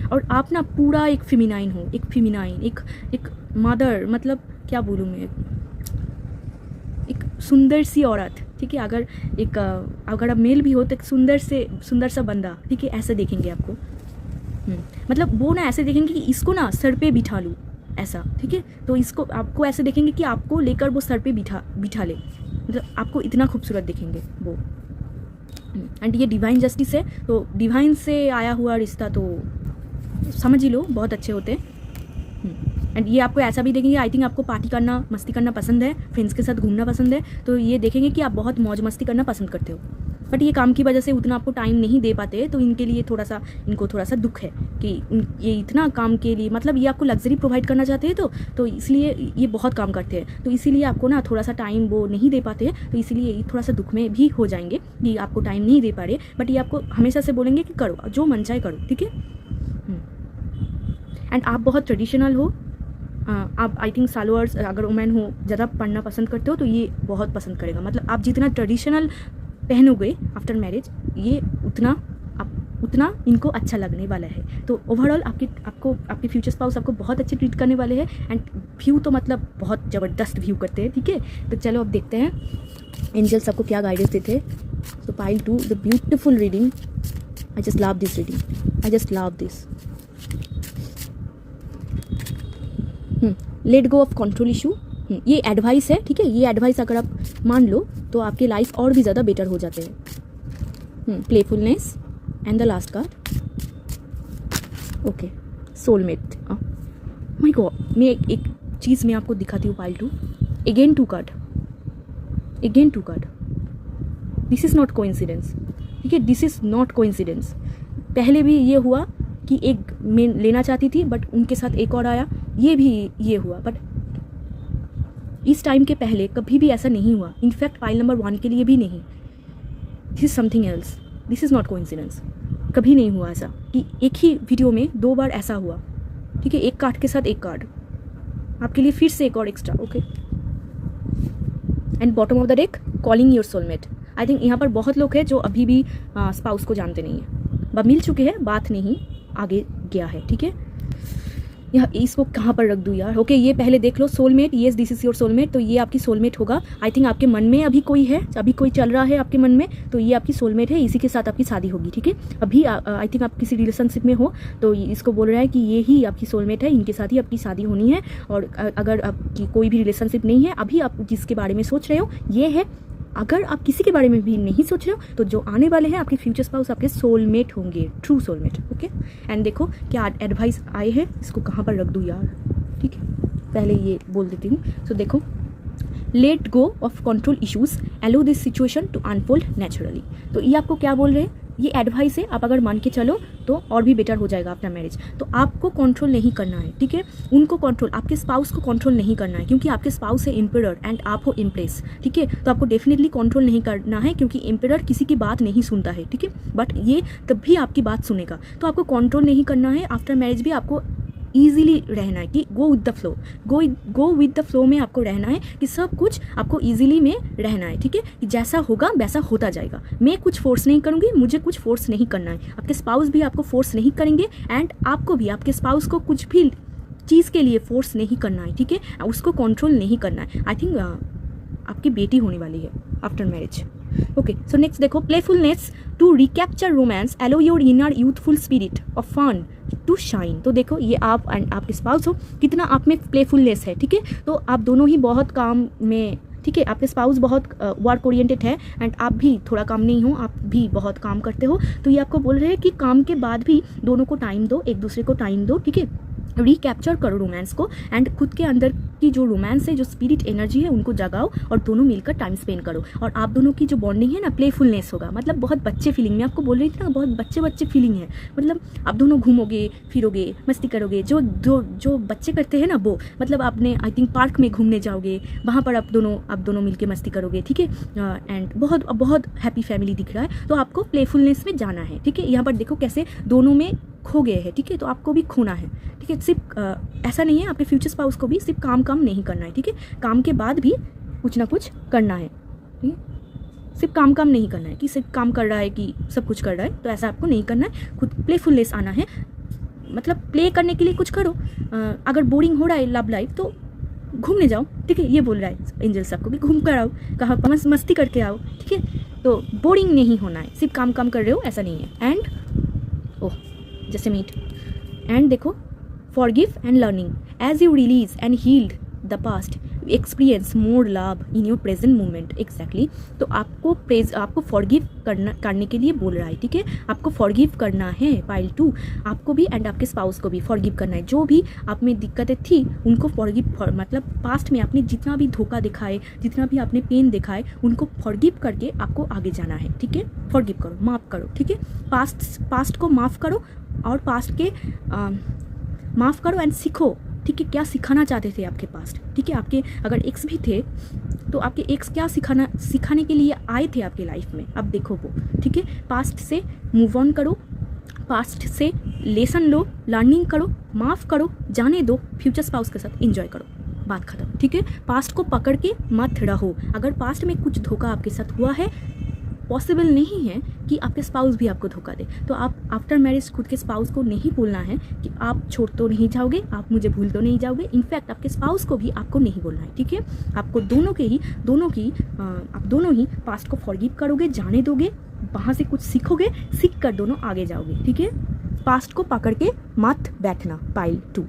और आप ना पूरा एक फेमिनाइन हो, एक मदर, मतलब क्या बोलूँ मैं, एक सुंदर सी औरत, ठीक है। अगर आप मेल भी हो तो एक सुंदर सा बंदा, ठीक है, ऐसे देखेंगे आपको। मतलब वो ना ऐसे देखेंगे कि इसको ना सर पे बिठा लूँ, ऐसा, ठीक है, तो इसको आपको ऐसे देखेंगे कि आपको लेकर वो सर पे बिठा ले, मतलब आपको इतना खूबसूरत दिखेंगे वो। एंड ये डिवाइन जस्टिस है, तो डिवाइन से आया हुआ रिश्ता तो समझ ही लो बहुत अच्छे होते हैं। एंड ये आपको ऐसा भी देखेंगे, आई थिंक आपको पार्टी करना, मस्ती करना पसंद है, फ्रेंड्स के साथ घूमना पसंद है, तो ये देखेंगे कि आप बहुत मौज मस्ती करना पसंद करते हो। बट ये काम की वजह से उतना आपको टाइम नहीं दे पाते, तो इनके लिए इनको थोड़ा सा दुख है कि ये इतना काम के लिए, मतलब ये आपको लग्जरी प्रोवाइड करना चाहते हैं, तो इसलिए ये बहुत काम करते हैं, तो इसीलिए आपको ना थोड़ा सा टाइम वो नहीं दे पाते हैं, तो इसीलिए ये थोड़ा सा दुख में भी हो जाएंगे कि आपको टाइम नहीं दे पा रहे। बट ये आपको हमेशा से बोलेंगे कि करो, जो मन चाहे करो, ठीक है। एंड आप बहुत ट्रेडिशनल हो, आप आई थिंक सालोअर्स, अगर वुमेन हो, ज़्यादा पढ़ना पसंद करते हो, तो ये बहुत पसंद करेगा। मतलब आप जितना ट्रेडिशनल पहनोगे आफ्टर मैरिज, ये उतना इनको अच्छा लगने वाला है। तो ओवरऑल आपके फ्यूचर स्पाउस आपको बहुत अच्छे ट्रीट करने वाले हैं। एंड व्यू तो मतलब बहुत ज़बरदस्त व्यू करते हैं, ठीक है। तो चलो अब देखते हैं एंजल्स आपको क्या गाइडेंस देते हैं। तो pile 2, the beautiful reading, I just love this reading, I just love this. Late go of control issue, ये एडवाइस है, ठीक है, ये एडवाइस अगर आप मान लो तो आपके लाइफ और भी ज़्यादा बेटर हो जाते हैं। Playfulness and the last card, okay, soulmate. My God, मैं एक चीज़ मैं आपको दिखाती हूँ pile 2, again 2 card, this is not coincidence, ठीक है, दिस इज़ नॉट कोइंसिडेंस। पहले भी ये हुआ कि एक मैं लेना चाहती थी बट उनके साथ एक और आया, ये भी ये हुआ, बट इस टाइम के पहले कभी भी ऐसा नहीं हुआ। इनफैक्ट पाइल नंबर 1 के लिए भी नहीं। This is something else, this is not coincidence. कभी नहीं हुआ ऐसा कि एक ही वीडियो में 2 बार ऐसा हुआ, ठीक है, एक कार्ड के साथ एक कार्ड, आपके लिए फिर से एक और extra, okay. And bottom of the deck, calling your soulmate. I think यहाँ पर बहुत लोग हैं जो अभी भी स्पाउस को जानते नहीं हैं, मिल चुके हैं, बात नहीं आगे गया है, ठीक है। यह इसको कहाँ पर रख दूँ यार। ओके, ये पहले देख लो soulmate, yes this is your soulmate. तो ये आपकी सोलमेट होगा। आई थिंक आपके मन में अभी कोई है, अभी कोई चल रहा है आपके मन में, तो ये आपकी सोलमेट है, इसी के साथ आपकी शादी होगी। ठीक है, अभी आई थिंक आप किसी रिलेशनशिप में हो, तो इसको बोल रहा है कि ये ही आपकी सोलमेट है, इनके साथ ही आपकी शादी होनी है। और अगर आपकी कोई भी रिलेशनशिप नहीं है, अभी आप जिसके बारे में सोच रहे हो ये है। अगर आप किसी के बारे में भी नहीं सोच रहे हो, तो जो आने वाले हैं आपके फ्यूचर स्पाउस आपके सोलमेट होंगे, ट्रू सोलमेट। ओके, एंड देखो क्या एडवाइस आए हैं, इसको कहाँ पर रख दूँ यार। ठीक है, पहले ये बोल देती हूँ। सो देखो, let go of control issues, allow this situation to unfold naturally. तो ये आपको क्या बोल रहे हैं, ये एडवाइस है, आप अगर मान के चलो तो और भी बेटर हो जाएगा आफ्टर मैरिज। तो आपको कंट्रोल नहीं करना है, ठीक है, उनको कंट्रोल, आपके स्पाउस को कंट्रोल नहीं करना है, क्योंकि आपके स्पाउस है एम्परर एंड आप हो इम्प्रेस। ठीक है, तो आपको डेफिनेटली कंट्रोल नहीं करना है, क्योंकि एम्परर किसी की बात नहीं सुनता है। ठीक है, बट ये तब भी आपकी बात सुनेगा। तो आपको कंट्रोल नहीं करना है, आफ्टर मैरिज भी आपको ईजिली रहना है, कि go with the flow, go with the flow में आपको रहना है, कि सब कुछ आपको ईजिली में रहना है। ठीक है, कि जैसा होगा वैसा होता जाएगा, मैं कुछ फोर्स नहीं करूँगी, मुझे कुछ फोर्स नहीं करना है, आपके स्पाउस भी आपको फोर्स नहीं करेंगे, एंड आपको भी आपके स्पाउस को कुछ भी चीज़ के लिए फोर्स नहीं करना है। ठीक है, उसको कंट्रोल नहीं करना है। आई थिंक आपकी बेटी होने वाली है after marriage. Okay, so next देखो, playfulness to recapture romance, allow your inner youthful spirit of fun to shine. तो देखो, ये आप एंड आपके स्पाउस हो, कितना आप में प्लेफुलनेस है। ठीक है, तो आप दोनों ही बहुत काम में, ठीक है, आपके स्पाउस बहुत वर्क ओरिएंटेड है, एंड आप भी थोड़ा काम नहीं हो, आप भी बहुत काम करते हो। तो ये आपको बोल रहे हैं कि काम के बाद भी दोनों को टाइम दो, एक दूसरे को टाइम दो। ठीक है, रिकैप्चर करो रोमांस को, एंड खुद के अंदर की जो रोमांस है, जो स्पिरिट एनर्जी है, उनको जगाओ और दोनों मिलकर टाइम स्पेंड करो। और आप दोनों की जो बॉन्डिंग है ना, प्लेफुलनेस होगा, मतलब बहुत बच्चे फीलिंग में, आपको बोल रही थी ना, बहुत बच्चे फीलिंग है। मतलब आप दोनों घूमोगे फिरोगे, मस्ती करोगे, जो जो जो बच्चे करते हैं ना वो, मतलब आपने आई थिंक पार्क में घूमने जाओगे, वहाँ पर आप दोनों मिलके मस्ती करोगे। ठीक है, एंड बहुत हैप्पी फैमिली दिख रहा है। तो आपको प्लेफुलनेस में जाना है। ठीक है, यहाँ पर देखो कैसे दोनों में खो गए हैं। ठीक है, तो आपको भी खोना है। ठीक है, सिर्फ ऐसा नहीं है, आपके फ्यूचर स्पाउस को भी सिर्फ काम नहीं करना है। ठीक है, काम के बाद भी कुछ ना कुछ करना है। ठीक है, सिर्फ काम नहीं करना है कि सिर्फ काम कर रहा है कि सब कुछ कर रहा है, तो ऐसा आपको नहीं करना है। खुद प्लेफुलनेस आना है, मतलब प्ले करने के लिए कुछ करो। अगर बोरिंग हो रहा है लव लाइफ, तो घूमने जाओ। ठीक है, ये बोल रहा है एंजल सबको कि घूम कर आओ, कहाँ मस्ती करके आओ। ठीक है, तो बोरिंग नहीं होना है, सिर्फ काम कर रहे हो ऐसा नहीं है। एंड ओह जैसे मीट, एंड देखो, forgive and learning as you release and healed the past, experience more love in your present moment। exactly, तो आपको forgive करने के लिए बोल रहा है। ठीक है, आपको forgive करना है, पाइल 2 आपको भी एंड आपके स्पाउस को भी forgive करना है। जो भी आप में दिक्कतें थी उनको मतलब पास्ट में आपने जितना भी धोखा दिखाए, जितना भी आपने पेन दिखाए, उनको forgive करके आपको आगे जाना है। ठीक है, forgive करो, माफ़ करो। ठीक है, पास्ट को माफ़ करो, और पास्ट के माफ़ करो एंड सीखो। ठीक है, क्या सिखाना चाहते थे आपके पास्ट। ठीक है, आपके अगर एक्स भी थे, तो आपके एक्स क्या सिखाने के लिए आए थे आपके लाइफ में, अब देखो वो। ठीक है, पास्ट से मूव ऑन करो, पास्ट से लेसन लो, लर्निंग करो, माफ़ करो, जाने दो, फ्यूचर स्पाउस के साथ एंजॉय करो, बात खत्म। ठीक है, पास्ट को पकड़ के मत रहो। अगर पास्ट में कुछ धोखा आपके साथ हुआ है, पॉसिबल नहीं है कि आपके स्पाउस भी आपको धोखा दे, तो आप आफ्टर मैरिज खुद के स्पाउस को नहीं बोलना है कि आप छोड़ तो नहीं जाओगे, आप मुझे भूल तो नहीं जाओगे। इनफैक्ट आपके स्पाउस को भी आपको नहीं बोलना है। ठीक है, आपको आप दोनों ही पास्ट को फॉरगिव करोगे, जाने दोगे, वहाँ से कुछ सीखोगे, सीख कर दोनों आगे जाओगे। ठीक है, पास्ट को पकड़ के मत बैठना, पाइल 2।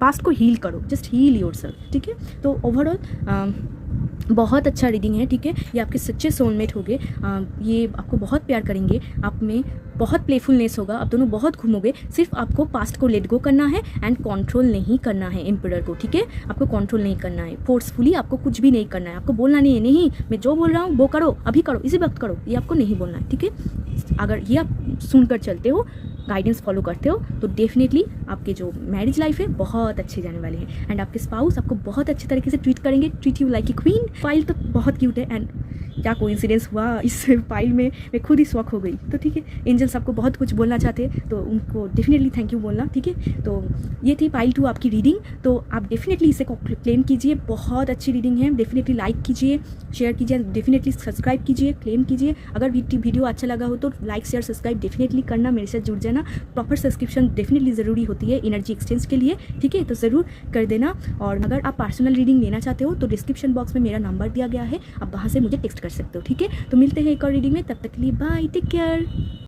पास्ट को हील करो, जस्ट हील योरसेल्फ। ठीक है, तो ओवरऑल बहुत अच्छा रीडिंग है। ठीक है, ये आपके सच्चे सोलमेट होंगे, ये आपको बहुत प्यार करेंगे, आप में बहुत प्लेफुलनेस होगा, आप दोनों बहुत घूमोगे। सिर्फ आपको पास्ट को लेट गो करना है एंड कंट्रोल नहीं करना है एम्परर को। ठीक है, आपको कंट्रोल नहीं करना है, फोर्सफुली आपको कुछ भी नहीं करना है। आपको बोलना नहीं है, नहीं मैं जो बोल रहा हूँ वो करो, अभी करो, इसी वक्त करो, ये आपको नहीं बोलना है। ठीक है, अगर ये आप सुनकर चलते हो, गाइडेंस फॉलो करते हो, तो डेफिनेटली आपके जो मैरिज लाइफ है बहुत अच्छी जाने वाली है, एंड आपके स्पाउस आपको बहुत अच्छे तरीके से ट्रीट करेंगे, treat you like a queen. File तो बहुत क्यूट है, एंड क्या कोइंसिडेंस हुआ इस फाइल में, मैं खुद ही शॉक हो गई। तो ठीक है, एंजल्स आपको बहुत कुछ बोलना चाहते हैं तो उनको डेफिनेटली थैंक यू बोलना, ठीक है। तो ये थी पाइल 2 आपकी रीडिंग। तो आप डेफिनेटली इसे क्लेम कीजिए, बहुत अच्छी रीडिंग है। डेफिनेटली लाइक कीजिए, शेयर कीजिए, डेफिनेटली सब्सक्राइब कीजिए, क्लेम कीजिए। अगर वीडियो अच्छा लगा हो तो लाइक शेयर सब्सक्राइब डेफिनेटली करना, मेरे साथ जुड़ जाना। प्रॉपर सब्सक्रिप्शन डेफिनेटली ज़रूरी होती है एनर्जी एक्सचेंज के लिए, ठीक है, तो ज़रूर कर देना। और अगर आप पर्सनल रीडिंग लेना चाहते हो तो डिस्क्रिप्शन बॉक्स में मेरा नंबर दिया गया है, आप वहाँ से मुझे टेक्स्ट कर सकते हो, ठीक है। तो मिलते हैं एक और रीडिंग में, तब तक के लिए बाय, टेक केयर।